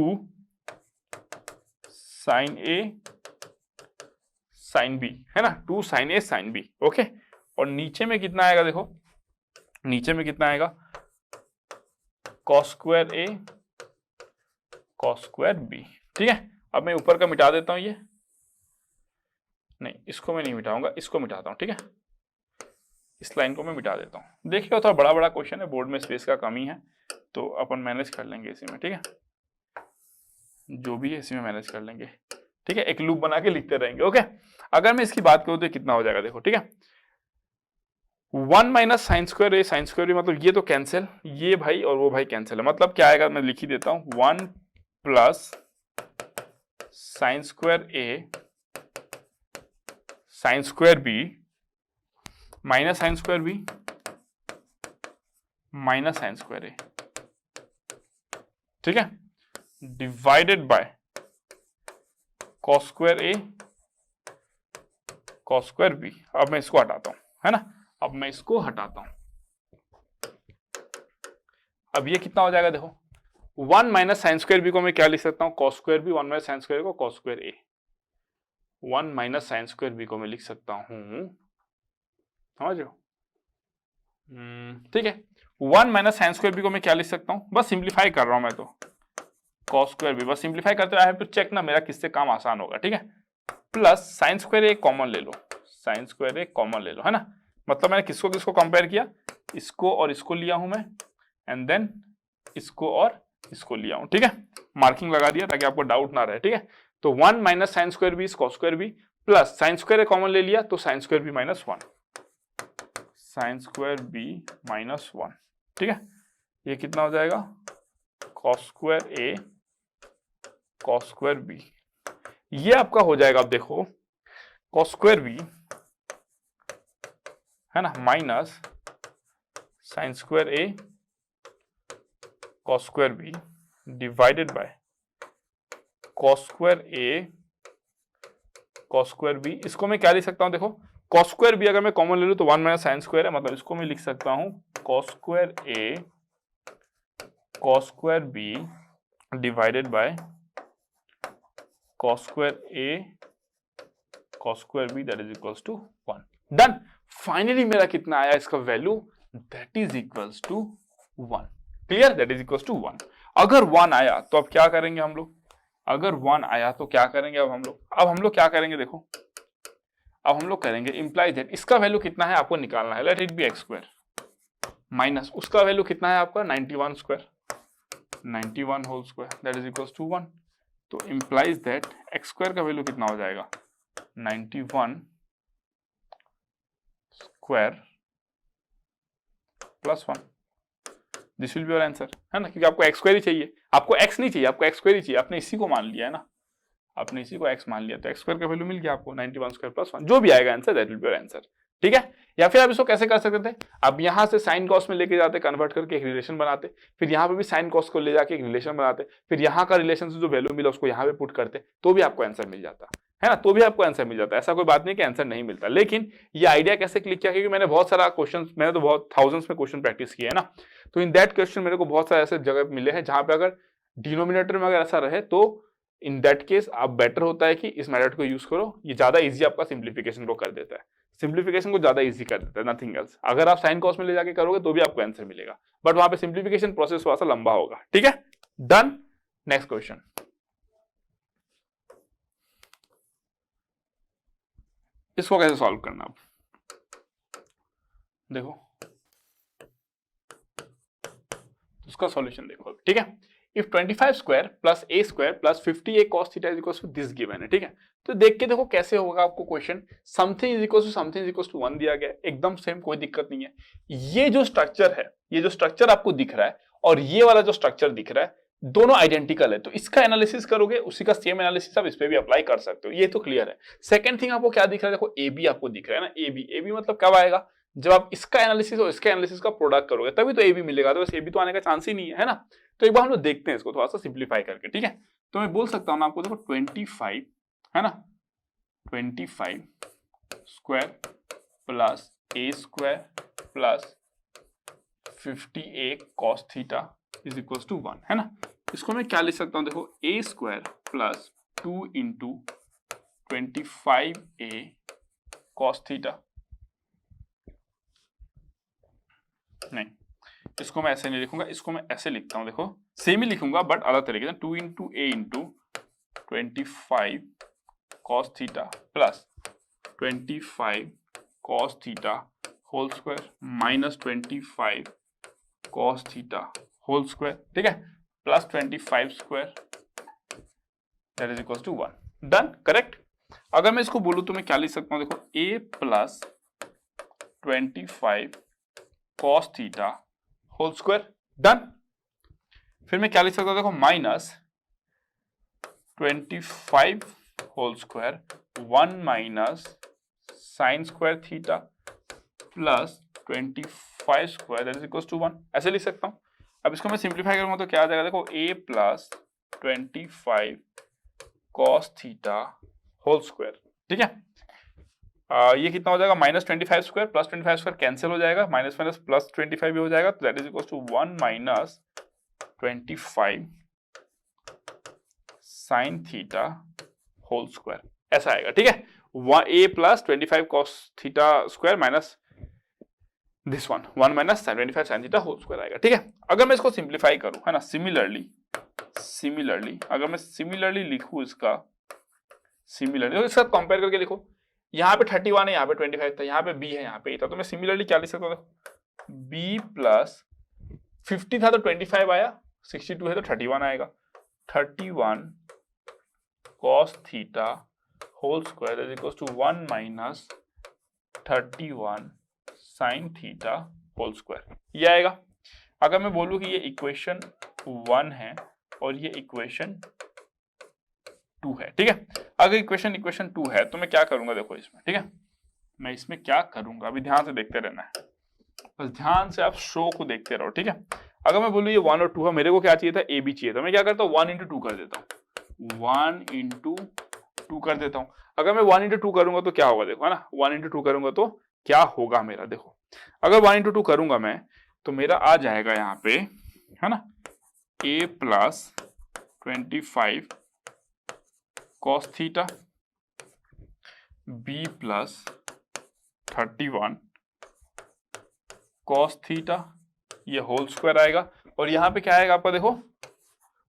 sin a sin b है ना, 2 sin a sin b। Okay, और नीचे में कितना आएगा देखो, नीचे में कितना आएगा cos square a cos square b। ठीक है, अब मैं ऊपर का मिटा देता हूं, ये नहीं, इसको मैं नहीं मिटाऊंगा, इसको मिटाता हूं। ठीक है, इस लाइन को मैं मिटा देता हूं। देखिए थोड़ा बड़ा बड़ा क्वेश्चन है, बोर्ड में स्पेस का कमी है, तो अपन मैनेज कर लेंगे इसी में। ठीक है, जो भी है इसी में मैनेज कर लेंगे। ठीक है, एक लूप बना के लिखते रहेंगे। ओके, अगर मैं इसकी बात करूं तो कितना हो जाएगा देखो। ठीक है, 1 minus sine square A sine square B, मतलब ये तो कैंसिल, ये भाई और वो भाई कैंसिल है, मतलब क्या आएगा मैं लिख ही देता हूं, 1 plus sine square A sine square B minus sine square B minus sine square A. ठीक है, divided bye cos square A cos square B. अब मैं इसको हटाता हूं है ना, अब मैं इसको हटाता हूं, अब ये कितना हो जाएगा देखो, 1 माइनस साइन स्क्वायर बी को मैं क्या लिख सकता हूं, cos square B, 1 minus sine square को cos square A, 1 minus sine square B को मैं लिख सकता हूं, समझ रहे हो। ठीक है, 1 माइनस साइन स्क्वायर बी को मैं क्या लिख सकता हूं, बस सिंप्लीफाई कर रहा हूं मैं तो, cos स्क्वायर बी, बस सिंप्लीफाई करते हुए आई हैव टू चेक ना मेरा किससे काम आसान होगा। ठीक है, plus sine square A common ले लो, साइन स्क्वायर ए कॉमन ले लो है ना, मतलब मैंने किसको किसको कंपेयर किया, इसको और इसको लिया हूं मैं, एंड देन इसको और इसको लिया हूं। ठीक है, मार्किंग लगा दिया ताकि आपको डाउट ना रहे। ठीक है, तो 1 minus sine square B cos square B plus sine square A common ले लिया तो sine square B minus 1, sine square B minus 1। ठीक है, ये कितना हो जाएगा cos square A cos square B, ये आपका हो जाएगा, अब देखो cos स्क्वायर बी है ना minus sine square A cos square B divided by cos square A cos square B, इसको मैं क्या लिख सकता हूँ, देखो कॉस स्क्वायर बी अगर मैं कॉमन ले लूँ तो 1 माइनस साइन स्क्वायर है, मतलब इसको मैं लिख सकता हूँ cos square A cos square B divided by cos square A cos square B that is equals to 1। Done. Finally मेरा कितना आया इसका value, that is equals to 1। Clear, that is equals to 1। अगर 1 आया तो अब क्या करेंगे हम लोग, अगर 1 आया तो क्या करेंगे अब हम लोग क्या करेंगे, देखो अब हम लोग करेंगे इंप्लाई दैट इसका वैल्यू कितना है आपको निकालना है, let it be x square minus उसका वैल्यू कितना है आपका 91 square, 91 whole square that is equals to 1। तो इंप्लाइज दैट एक्स स्क्वायर का वैल्यू कितना हो जाएगा 91 square plus 1, this will be your answer, है ना, क्योंकि आपको एक्स स्क्वायर ही चाहिए, आपको एक्स नहीं चाहिए, आपको एक्स स्क्वायर ही चाहिए, आपने इसी को मान लिया है ना, आपने इसी को एक्स मान लिया, तो एक्स स्क्वायर का वैल्यू मिल गया आपको 91 स्क्वायर प्लस 1, जो भी आएगा answer that will be your answer. ठीक है, या फिर आप इसको कैसे कर सकते थे, अब यहां से साइन कॉस में लेके जाते, कन्वर्ट करके एक रिलेशन बनाते, फिर यहाँ पे भी साइन कॉस को ले जाके एक रिलेशन बनाते, फिर यहाँ का रिलेशन से जो वैल्यू मिला उसको यहाँ पे पुट करते, तो भी आपको आंसर मिल जाता है ना, तो भी आपको आंसर मिल जाता है, ऐसा कोई बात नहीं कि आंसर नहीं मिलता। लेकिन ये आइडिया कैसे क्लिक किया, क्योंकि मैंने बहुत सारा क्वेश्चन, मैंने तो बहुत थाउजेंड्स में क्वेश्चन प्रैक्टिस किए है ना, तो इन दैट क्वेश्चन मेरे को बहुत सारे ऐसे जगह मिले हैं जहां पे अगर डिनोमिनेटर में अगर ऐसा रहे तो इन दैट केस आप बेटर होता है कि इस मेथड को यूज करो, ये ज्यादा इजी आपका सिंप्लीफिकेशन को कर देता है, सिंप्लीफिकेशन को ज्यादा इजी कर देता है, नथिंग एल्स। अगर आप साइन कॉस में ले जाके करोगे तो भी आपको आंसर मिलेगा, बट वहां पे सिंप्लीफिकेशन प्रोसेस थोड़ा सा लंबा होगा। ठीक है, डन। नेक्स्ट क्वेश्चन, इसको कैसे सॉल्व करना, अब देखो उसका सॉल्यूशन देखो। ठीक है, if 25 square plus A square plus 50a cos theta is equal to this given है। ठीक है, तो देख के देखो कैसे होगा आपको question, something is equal to something is equal to 1 दिया गया, एकदम सेम, कोई दिक्कत नहीं है। ये जो स्ट्रक्चर है, ये जो स्ट्रक्चर आपको दिख रहा है और ये वाला जो स्ट्रक्चर दिख रहा है, दोनों आइडेंटिकल है, तो इसका एनालिसिस करोगे, उसी का सेम एनालिसिस आप इस पे भी अप्लाई कर सकते हो, ये तो क्लियर है। सेकंड थिंग आपको क्या दिख रहा है, देखो ए बी आपको दिख रहा है ना, ए बी मतलब कब आएगा, जब आप इसका एनालिसिस और इसका एनालिसिस का प्रोडक्ट करोगे तभी तो ए बी मिलेगा, तो बस ए बी तो आने का चांस ही नहीं है, है ना। तो एक बार हम लोग देखते हैं इसको थोड़ा सा सिंप्लीफाई करके। ठीक है, तो मैं बोल सकता हूं ना आपको, देखो 25 है ना, 25 square plus A square plus 50a cos theta is equal to 1, है ना। इसको मैं क्या लिख सकता हूं, देखो A square plus 2 into 25a cos theta, नहीं इसको मैं ऐसे नहीं लिखूंगा, इसको मैं ऐसे लिखता हूं, देखो सेम ही लिखूंगा बट अलग तरीके से, 2 into A into 25 cos theta plus 25 cos theta whole square minus 25 cos theta whole square, ठीक है, plus 25 square that is equal to 1। Done, correct. अगर मैं इसको बोलूं तो मैं क्या लिख सकता हूं, देखो a plus 25 cos theta whole square, done. फिर मैं क्या लिख सकता हूं, देखो minus 25 whole square 1 minus sine square theta plus 25 square that is equal to 1, ऐसे लिख सकता हूं। अब इसको मैं सिंप्लीफाई करूंगा तो क्या आ जाएगा, देखो a plus 25 cos theta whole square, ठीक है। ये कितना हो जाएगा, minus 25 square plus 25 square cancel हो जाएगा, माइनस माइनस प्लस 25 भी हो जाएगा, तो that is equal to 1 minus 25 sine theta whole square, ऐसा आएगा, ठीक है। a plus 25 cos theta square minus this one 1 minus 25 sine theta whole square आएगा, ठीक है। अगर मैं इसको सिंप्लीफाई करूं, है ना, सिमिलरली अगर मैं सिमिलरली लिखूं इसका, सिमिलरली तो इसका कंपेयर करके लिखो, यहाँ पे 31 है, यहाँ पे 25 था, यहाँ पे b है, यहाँ पे a था, तो मैं सिमिलरली क्या लिख सकता हूँ, b प्लस 50 था तो 25 आया, 62 है तो 31 आएगा, 31 cos theta whole square is equal to 1 minus 31 sine theta whole square, ये आएगा। अगर मैं बोलूं कि ये इक्वेशन 1 है और ये इक्वेशन 2 है, ठीक है। अगर इक्वेशन 2 है तो मैं क्या करूंगा, देखो इसमें, ठीक है, मैं इसमें क्या करूंगा, अभी ध्यान से देखते रहना है, बस ध्यान से आप शो को देखते रहो, ठीक है। अगर मैं बोलूं ये 1 और 2 है, मेरे को क्या चाहिए था, ए बी चाहिए था, मैं क्या करता हूँ 1 इंटू 2 कर देता हूँ, 1 इंटू 2 कर देता हूं। अगर मैं 1 इंटू 2 करूंगा तो क्या होगा देखो, है ना, 1 इंटू 2 करूंगा तो क्या होगा मेरा, देखो अगर 1 इंटू 2 करूंगा मैं तो मेरा आ जाएगा यहाँ पे, है ना, a plus 25 cos theta b plus 31 cos theta, ये होल स्क्वायर आएगा। और यहाँ पे क्या आएगा आपका देखो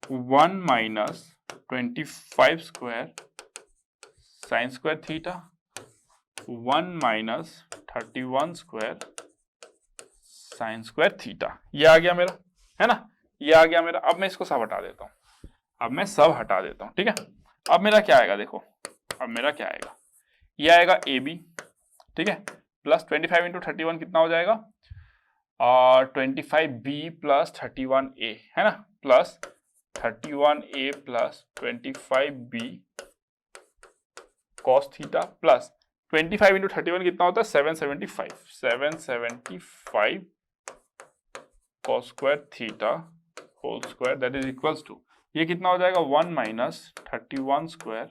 1 minus 25 square sine square theta 1 minus 31 square sine square theta, ये आ गया मेरा, है ना, ये आ गया मेरा। अब मैं इसको सब हटा देता हूं, अब मैं सब हटा देता हूं, ठीक है। अब मेरा क्या आएगा देखो, अब मेरा क्या आएगा, ये आएगा ए बी, ठीक है, प्लस 25 इंटू 31 कितना हो जाएगा, और 25b प्लस 31a, है ना, plus 31a plus 25b cos theta plus 25 into 31 कितना होता है 775 cos square theta whole square that is equals to, ये कितना हो जाएगा 1 minus 31 square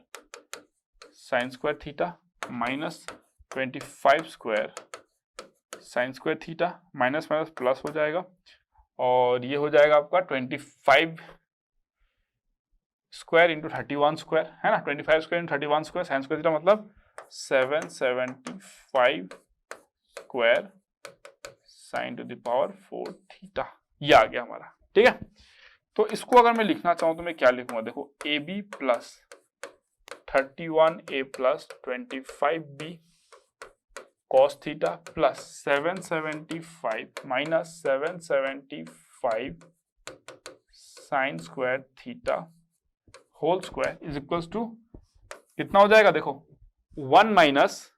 sine square theta minus 25 square sine square theta, minus minus plus हो जाएगा, और ये हो जाएगा आपका 25 स्क्वायर इंटू 31 स्क्वायर, है ना, 25 square into 31 square sine square theta मतलब 775 square sine to the power 4 theta, ये आ गया हमारा, ठीक है। तो इसको अगर मैं लिखना चाहूं तो मैं क्या लिखूंगा देखो, A B plus 31a plus 25b cos theta plus 775 minus 775 sine square theta whole square is equals to कितना हो जाएगा देखो 1 minus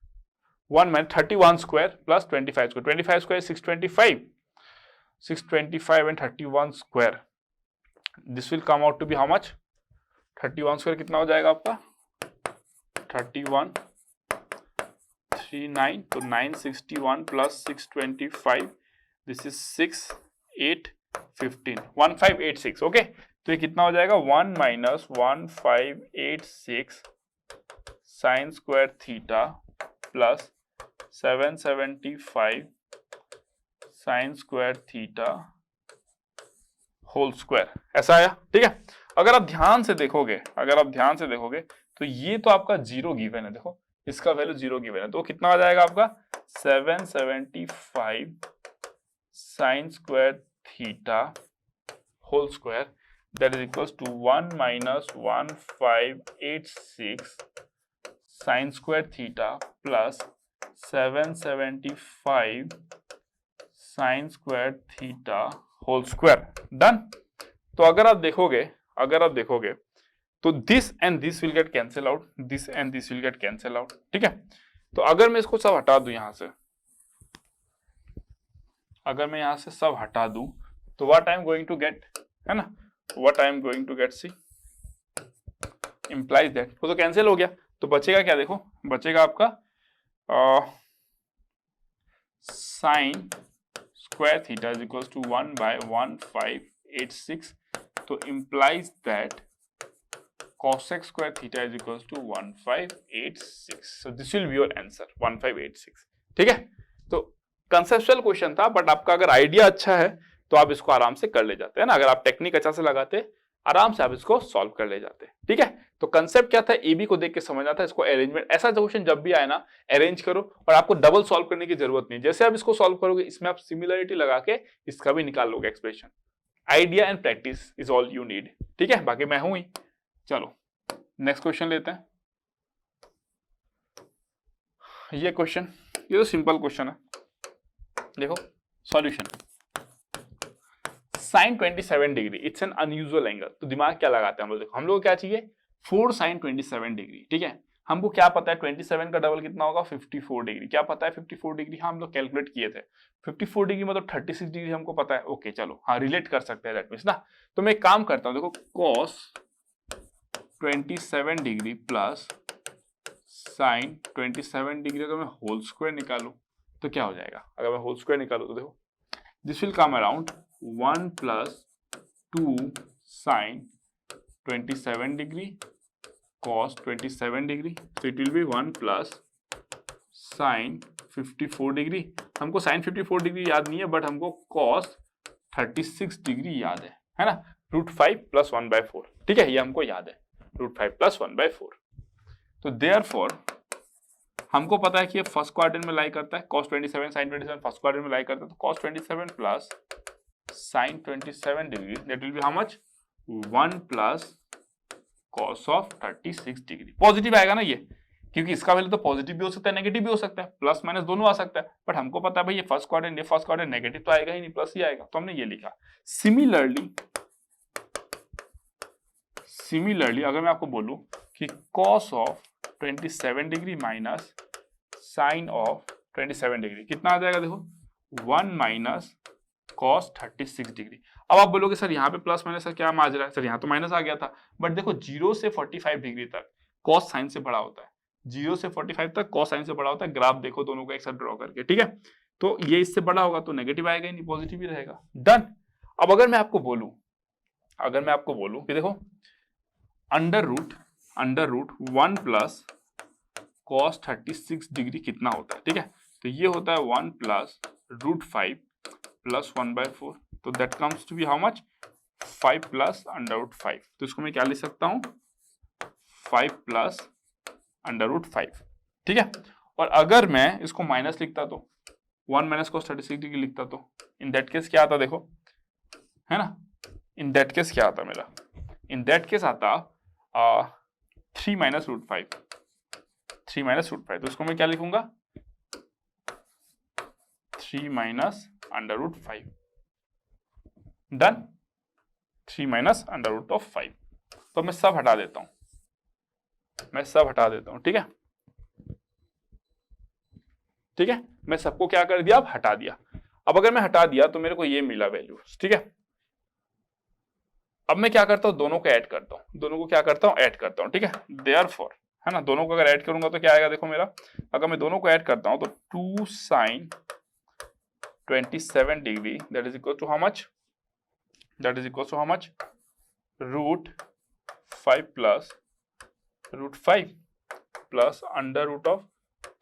31 square plus 25 square, 25 square 625 and 31 square, this will come out to be how much, 31 square कितना हो जाएगा आपका 31 39, तो 961 plus 625 this is 6 8 15 1586, okay. तो ये कितना हो जाएगा 1 minus 1586 sine square theta plus 775 sine square theta whole square, ऐसा आया, ठीक है। अगर आप ध्यान से देखोगे, तो ये तो आपका जीरो गिवन है, देखो इसका वैल्यू जीरो गिवन है, तो कितना आ जाएगा आपका 775 sine square theta whole square that is equals to 1 minus 1586 sine square theta plus 775 sine square theta whole square, done. तो अगर आप देखोगे तो this and this will get cancel out, this and this will get cancel out, ठीक है। तो अगर मैं इसको सब हटा दूं यहां से, अगर मैं यहां से सब हटा दूं तो what I am going to get, है ना, what I am going to get see implies that, वो तो कैंसिल हो गया, तो बचेगा क्या देखो, बचेगा आपका sine square theta is equals to 1 by 1586, तो implies that cosec square theta is equals to 1586. So this will be your answer 1586, ठीक है। तो कंसेप्चुअल क्वेश्चन था, बट आपका अगर आइडिया अच्छा है तो आप इसको आराम से कर ले जाते हैं ना, अगर आप टेक्निक अच्छा से लगाते आराम से आप इसको सॉल्व कर ले जाते, ठीक है। तो कंसेप्ट क्या था, ए बी को देख के समझना था, इसको अरेंजमेंट, ऐसा क्वेश्चन जब भी आए ना अरेंज करो, और आपको डबल सॉल्व करने की जरूरत नहीं, जैसे आप इसको सॉल्व करोगे इसमें आप सिमिलरिटी लगा के इसका भी निकाल लोगे expression. Idea and practice is all you need, ठीक है, बाकी मैं हूं ही। चलो नेक्स्ट क्वेश्चन लेते हैं। ये क्वेश्चन, ये तो सिंपल क्वेश्चन है, देखो solution, sine 27 degree it's an unusual angle, तो दिमाग क्या लगाते हैं हम लोग, देखो हम लोग क्या चाहिए 4 साइन 27 डिग्री, ठीक है। हमको क्या पता है 27 का डबल कितना होगा 54 डिग्री, क्या पता है 54 डिग्री, हाँ हम लोग कैलकुलेट किए थे 54 डिग्री मतलब 36 डिग्री हमको पता है, ओके चलो हाँ रिलेट कर सकते हैं दैट मींस ना। तो मैं एक काम करता हूँ, देखो cos 27 degree plus sign 27 degree, तो मैं होल स्क्वायर निकालू तो क्या हो जाएगा, अगर मैं होल स्क्वायर निकालू तो देखो this will come around 1 plus 2 sine 27 degree cos 27 degree, तो it will be 1 plus sine 54 degree. हमको साइन 54 डिग्री याद नहीं है, बट हमको cos 36 डिग्री याद है ना, √5 प्लस 1/4, ठीक है, ये हमको याद है, √5 प्लस 1/4। तो देयरफॉर हमको पता है कि ये फर्स्ट क्वाड्रेंट में लाई करता है, cos 27 sin 27 फर्स्ट क्वाड्रेंट में लाई करता है, तो cos 27 plus sin 27 degree that will B how much, 1 plus cos of 36 degree. Positive आएगा ना ये, क्योंकि इसका वैल्यू तो पॉजिटिव भी हो सकता है नेगेटिव भी हो सकता है, प्लस माइनस दोनों आ सकता है, बट हमको पता है भाई ये फर्स्ट क्वाड्रेंट नेगेटिव तो आएगा ही नहीं, प्लस ही आएगा, तो हमने ये लिखा। सिमिलरली अगर मैं आपको बोलूं कि cos of 27 degree minus sine of 27 degree कितना आ जाएगा, देखो 1 माइनस cos 36 डिग्री। अब आप बोलोगे सर यहाँ पे प्लस माइनस का क्या माजरा है, सर यहाँ तो माइनस आ गया था, बट देखो 0 से 45 डिग्री तक cos साइन से बड़ा होता है, 0 से 45 तक cos साइन से बड़ा होता है। ग्राफ देखो दोनों को एक साथ ड्रॉ करके, ठीक है, तो ये इससे बड़ा होगा तो नेगेटिव आएगा ही नहीं, पॉजिटिव ही रहेगा। डन। अब अगर मैं आपको बोलूं कि देखो under root 1 plus cos 36 degree कितना होता है, ठीक है, तो ये होता है 1 प्लस √5 प्लस 1/4, तो that comes to be how much, 5 plus √5। तो इसको मैं क्या लिख सकता हूं, 5 प्लस √5, ठीक है। और अगर मैं इसको माइनस लिखता तो 1 माइनस cos 36 डिग्री लिखता तो इन दैट केस क्या आता, देखो है ना, इन दैट केस क्या आता मेरा, इन दैट केस आता 3 माइनस √5, तो इसको मैं क्या लिखूंगा, 3 माइनस √5। Done, 3 minus √5। तो मैं सब हटा देता हूं, ठीक है, मैं सबको क्या कर दिया, अब हटा दिया। अब अगर मैं हटा दिया तो मेरे को ये मिला वैल्यू, ठीक है। अब मैं क्या करता हूं, दोनों को ऐड करता हूं, ऐड करता हूं, ठीक है। देयरफॉर है ना, दोनों को अगर ऐड करूंगा तो क्या आएगा, देखो मेरा, अगर मैं दोनों को ऐड करता हूं तो 2 sin 27 degree that is equal to how much, √5 plus √5 plus under root of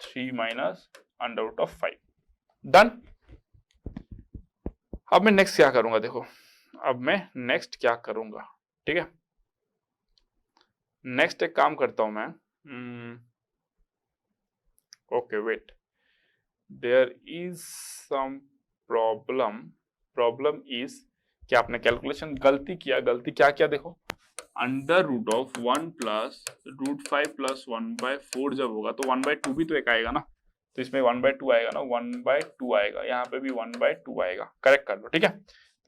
3 minus under root of 5। Done. अब मैं नेक्स्ट क्या करूंगा, देखो अब मैं नेक्स्ट क्या करूंगा, ठीक है। नेक्स्ट एक काम करता हूं मैं, okay wait, there is some problem is कि आपने कैलकुलेशन गलती क्या किया, देखो under root of 1 plus √5 plus 1/4 जब होगा तो 1/2 भी तो एक आएगा ना, तो इसमें 1/2 आएगा ना, 1/2 आएगा, यहाँ पे भी 1/2 आएगा, करेक्ट कर लो, ठीक है।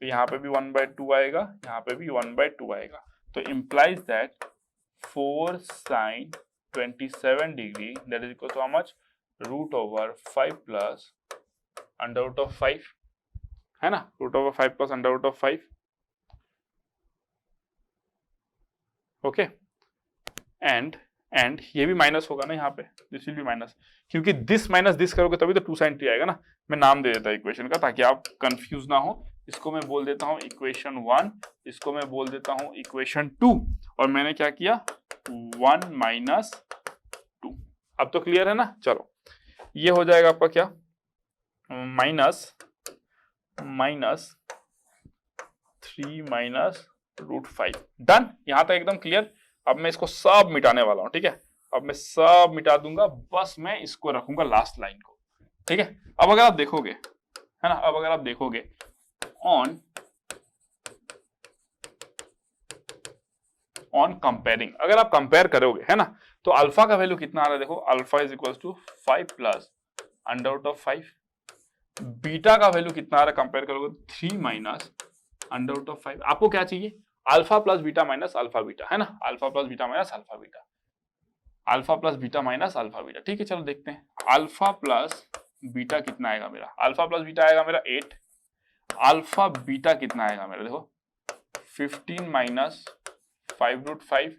तो यहाँ पे भी 1/2 आएगा, यहाँ पे भी 1/2 आएगा, तो implies that 4 sin 27 degree that is equal to how much, √5 plus under root of 5, है ना, √5 plus under root of 5, okay. And ये भी माइनस होगा ना यहाँ पे, दिस विल बी माइनस, क्योंकि दिस माइनस दिस करोगे तभी तो 2 sin 3 आएगा ना। मैं नाम दे देता हूँ इक्वेशन का ताकि आप कंफ्यूज ना हो। इसको मैं बोल देता हूँ इक्वेशन 1, इसको मैं बोल देता हूँ इक्वेशन 2, और मैंने क्या किया 1 माइनस 2। अब तो क्लियर है ना। चलो ये हो जाएगा आपका क्या, माइनस 3 माइनस √5। डन, यहां तक एकदम क्लियर। अब मैं इसको सब मिटाने वाला हूं, ठीक है। अब मैं सब मिटा दूंगा, बस मैं इसको रखूंगा लास्ट लाइन को, ठीक है। अब अगर आप देखोगे, है ना, अब अगर आप देखोगे ऑन कंपेयरिंग, अगर आप कंपेयर करोगे, है ना, तो अल्फा का वैल्यू कितना आ रहा है, देखो alpha is equal to 5 plus under root of 5। Beta का वैल्यू कितना आ रहा है, कंपेयर करोगे 3 माइनस अंडर रूट ऑफ 5। आपको क्या चाहिए, alpha plus beta minus alpha beta, है ना, alpha plus beta minus alpha beta, alpha plus beta minus alpha beta. ठीक है, चलो देखते हैं अल्फा प्लस बीटा कितना आएगा मेरा। अल्फा प्लस बीटा आएगा मेरा 8, अल्फा बीटा कितना आएगा मेरा, देखो 15 माइनस 5√5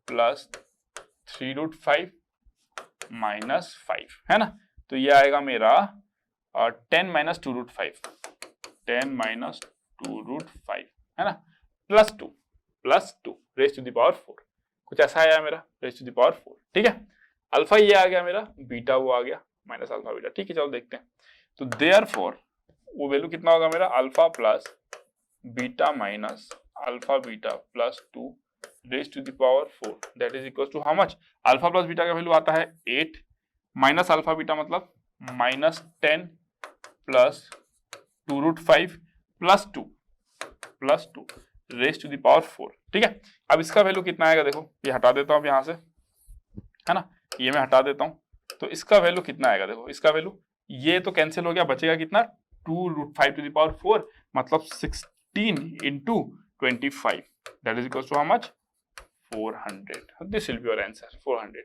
प्लस 3√5 माइनस 5, है ना, तो ये आएगा मेरा 10 माइनस 2√5, 10 माइनस 2√5, है ना, plus 2 raise to the power 4। कुछ ऐसा आया मेरा रेज टू द पावर 4, ठीक है। अल्फा ये आ गया मेरा, बीटा वो आ गया माइनस अल्फा बीटा, ठीक है। चलो देखते हैं, तो देयरफॉर वो वैल्यू कितना होगा मेरा, alpha plus beta minus alpha beta plus 2 raise to the power 4, that is equal to how much, alpha plus beta का वैल्यू आता है 8 माइनस अल्फा बीटा मतलब minus 10 plus 2√5 plus 2 raise to the power 4, ठीक है। अब इसका value कितना आएगा, देखो ये हटा देता हूं यहां से, है ना, ये मैं हटा देता हूं, तो इसका वैल्यू कितना आएगा, देखो इसका वैल्यू ये तो कैंसिल हो गया, बचेगा कितना 2√5 टू द पावर 4 मतलब 16 into 25, that is equal to how much 400, this will be your answer 400।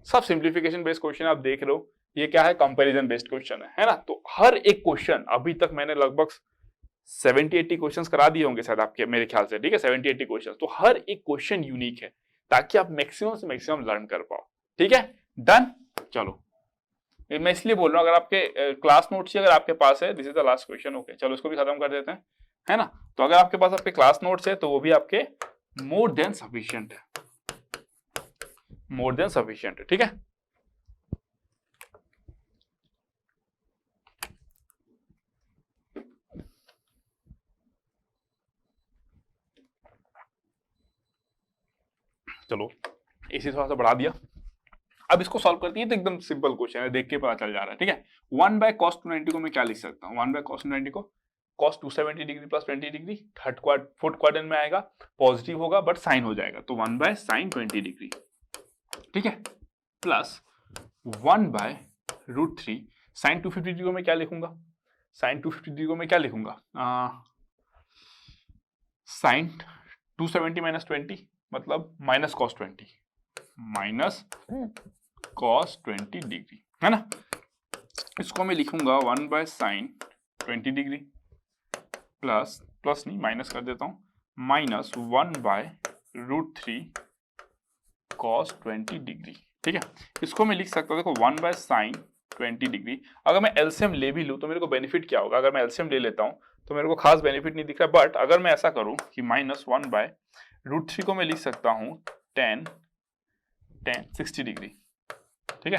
सब सिंप्लीफिकेशन बेस्ड क्वेश्चन आप देख रहे हो, ये क्या है, कंपैरिजन बेस्ड क्वेश्चन है ना। तो हर एक क्वेश्चन अभी तक मैंने लगभग 70-80 क्वेश्चंस करा दिए होंगे शायद आपके, मेरे ख्याल से, ठीक है, 70-80 क्वेश्चंस, तो हर एक क्वेश्चन यूनिक है ताकि आप मैक्सिमम से मैक्सिमम लर्न कर पाओ, ठीक है, डन। चलो मैं इसलिए बोल रहा हूँ, अगर आपके क्लास नोट्स अगर आपके पास है, this is the last question, okay, चलो इसको भी खत्म कर देते हैं, है ना। तो अगर आपके पास आपके क्लास नोट्स है तो वो भी आपके मोर देन सफिशिएंट है, मोर देन सफिशिएंट है, ठीक है। चलो इसी थोड़ा सा बढ़ा दिया, अब इसको सॉल्व करती है तो एकदम सिंपल क्वेश्चन है, देख के पता चल जा रहा है, ठीक है। 1/cos 290 को मैं क्या लिख सकता हूँ, 1/cos 290 को cos 270 degree plus 20 degree fourth quadrant में आएगा, पॉजिटिव होगा बट साइन हो जाएगा, तो 1/sin 20 डिग्री, ठीक है, प्लस 1/√3 sin 250 डिग्री को मैं क्या लिखूंगा, sin 250 डिग्री को मैं क्या लिखूंगा, sin 270 माइनस 20 मतलब minus cos 20 minus cos 20 degree, है ना। इसको मैं लिखूंगा 1/sin 20 डिग्री प्लस नहीं माइनस कर देता हूं माइनस 1/√3 cos 20 डिग्री, ठीक है। इसको मैं लिख सकता हूं, देखो 1/sin 20 डिग्री, अगर मैं एलसीएम ले भी लूं तो मेरे को बेनिफिट क्या होगा, अगर मैं एलसीएम ले लेता हूं तो मेरे को खास बेनिफिट नहीं दिख रहा, बट अगर मैं ऐसा करूं कि माइनस 1/√3 को मैं लिख सकता हूं 60 डिग्री, ठीक है,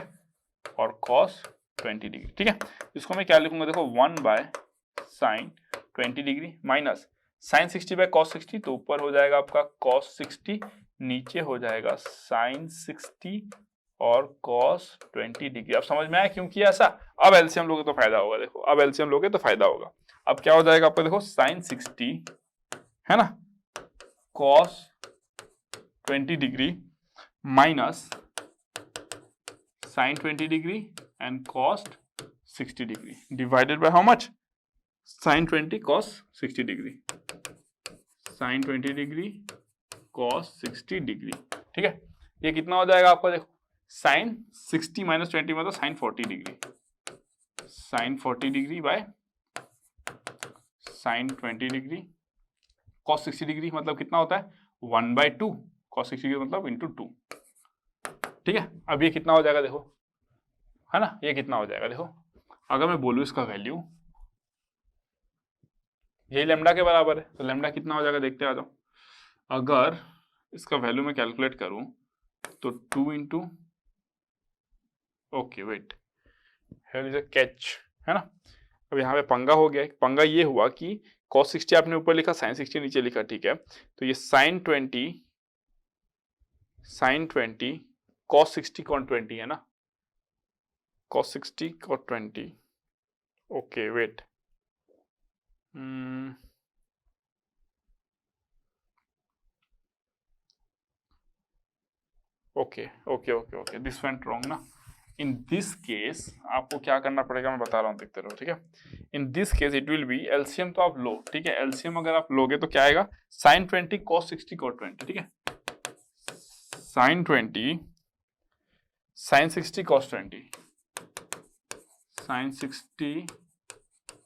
और cos 20 डिग्री, ठीक है। इसको मैं क्या लिखूंगा, देखो 1/sin 20 degree minus sin 60/cos 60, तो ऊपर हो जाएगा आपका cos 60, नीचे हो जाएगा sin 60 और cos 20 डिग्री। अब समझ में आया क्यों किया ऐसा, अब एलसीएम लोगे तो फायदा होगा, देखो अब एलसीएम लोगे तो फायदा होगा। अब क्या हो जाएगा आपका, देखो sin 60 है ना cos 20 degree minus sin 20 degree and cos 60 degree divided by how much, sin 20 cos 60 degree, sin 20 degree cos 60 degree, ठीक है। ये कितना हो जाएगा आपका, देखो sin 60 माइनस 20 मतलब sin 40 degree, sin 40 degree by sin 20 degree cos 60 degree मतलब कितना होता है 1/2 cos 60 डिग्री मतलब इंटू 2, ठीक है। अब ये कितना हो जाएगा, देखो है ना, ये कितना हो जाएगा, देखो अगर मैं बोलूं इसका वैल्यू यही लैम्डा के बराबर है, तो लैम्डा कितना हो जाएगा देखते आ जाओ। अगर इसका वैल्यू मैं कैलकुलेट करूं तो 2 into, okay wait, here is a catch, है ना। अब यहाँ पे पंगा हो गया, पंगा ये हुआ कि cos 60 आपने ऊपर लिखा, sin 60 नीचे लिखा, ठीक है। तो ये sin 20 cos 60 कौन 20 है ना, cos 60 cos 20, okay wait, okay this went wrong ना। इन दिस केस आपको क्या करना पड़ेगा मैं बता रहा हूँ, देखते रहो, ठीक है। In this case it will B, LCM तो आप लो, ठीक है, एलसीएम अगर आप लोगे तो क्या आएगा sin 20 cos 60 cos 20, ठीक है, sin 20 sin 60 cos 20 sin 60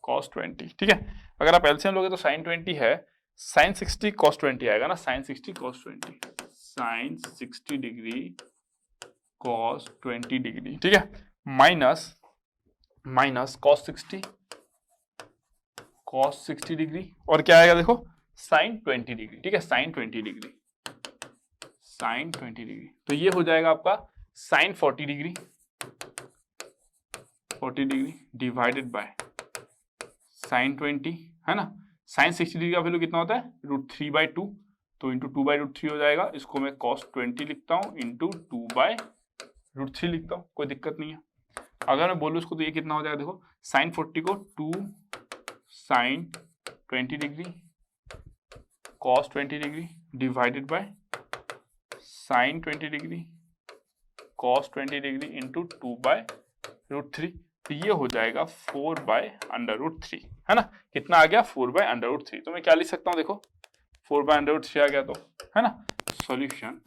cos 20, ठीक है। अगर आप एलसीएम लोगे तो sin 20 है sin 60 cos 20 आएगा ना, sin 60 cos 20 sin 60 degree cos 20 degree, ठीक है, माइनस cos 60 डिग्री और क्या आएगा देखो sin 20 डिग्री, ठीक है, sin 20 डिग्री साइन 20 डिग्री, तो ये हो जाएगा आपका sine 40 degree divided by sine 20, है ना। साइन 60 डिग्री का वैल्यू कितना होता है, √3/2, तो इंटू 2/√3 हो जाएगा। इसको मैं cos 20 लिखता हूँ इंटू 2/√3 लिखता हूँ, कोई दिक्कत नहीं है। अगर मैं बोलूँ इसको तो ये कितना हो जाएगा, देखो साइन 40 को 2 sine 20 degree cos 20 degree divided by sine 20 degree cos 20 degree into 2/√3, तो ये हो जाएगा 4/√3, है ना। कितना आ गया, 4/√3। तो मैं क्या लिख सकता हूँ, देखो 4/√3 आ गया, तो है ना solution.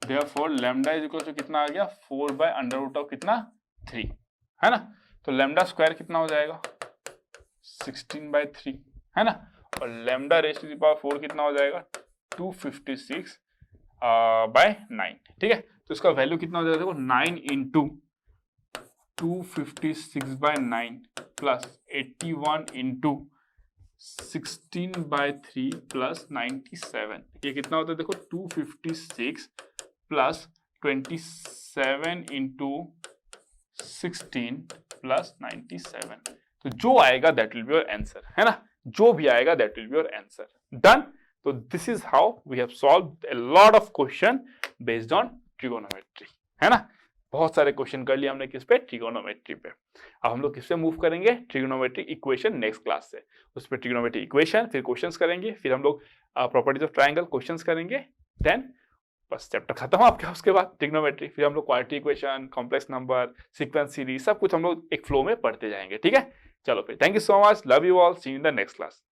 Therefore lambda is equal to कितना आ गया, 4/√3, है ना। तो लैम्डा स्क्वायर कितना हो जाएगा, 16/3, है ना। और lambda raise to the power 4 कितना हो जाएगा, 256/9, ठीक है। तो इसका वैल्यू कितना हो जाएगा, देखो 9 इंटू 256/9 प्लस 81 इंटू 16/3 प्लस 97, ये कितना होता है, देखो 256 प्लस 27 इंटू 16 प्लस 97, तो जो आएगा that will be your answer, है ना। जो भी आएगा that will be your answer. Done. तो this is how we have solved a lot of question based on trigonometry, है ना। बहुत सारे क्वेश्चन कर लिए हमने किस पे, ट्रिगोनोमेट्री पे। अब हम लोग किस पे मूव करेंगे, ट्रिगोनोमेट्रिक इक्वेशन नेक्स्ट क्लास से। उस पे ट्रिगोनोमेट्रिक इक्वेशन, फिर क्वेश्चंस करेंगे, फिर हम लोग प्रॉपर्टीज ऑफ ट्रायंगल क्वेश्चंस करेंगे, देन बस चैप्टर खत्म आपका। उसके बाद ट्रिग्नोमेट्री, फिर हम लोग quadratic equation, complex number, sequence series, सब कुछ हम लोग एक फ्लो में पढ़ते जाएंगे, ठीक है। चलो फिर, thank you so much, love you all, see you in the next class.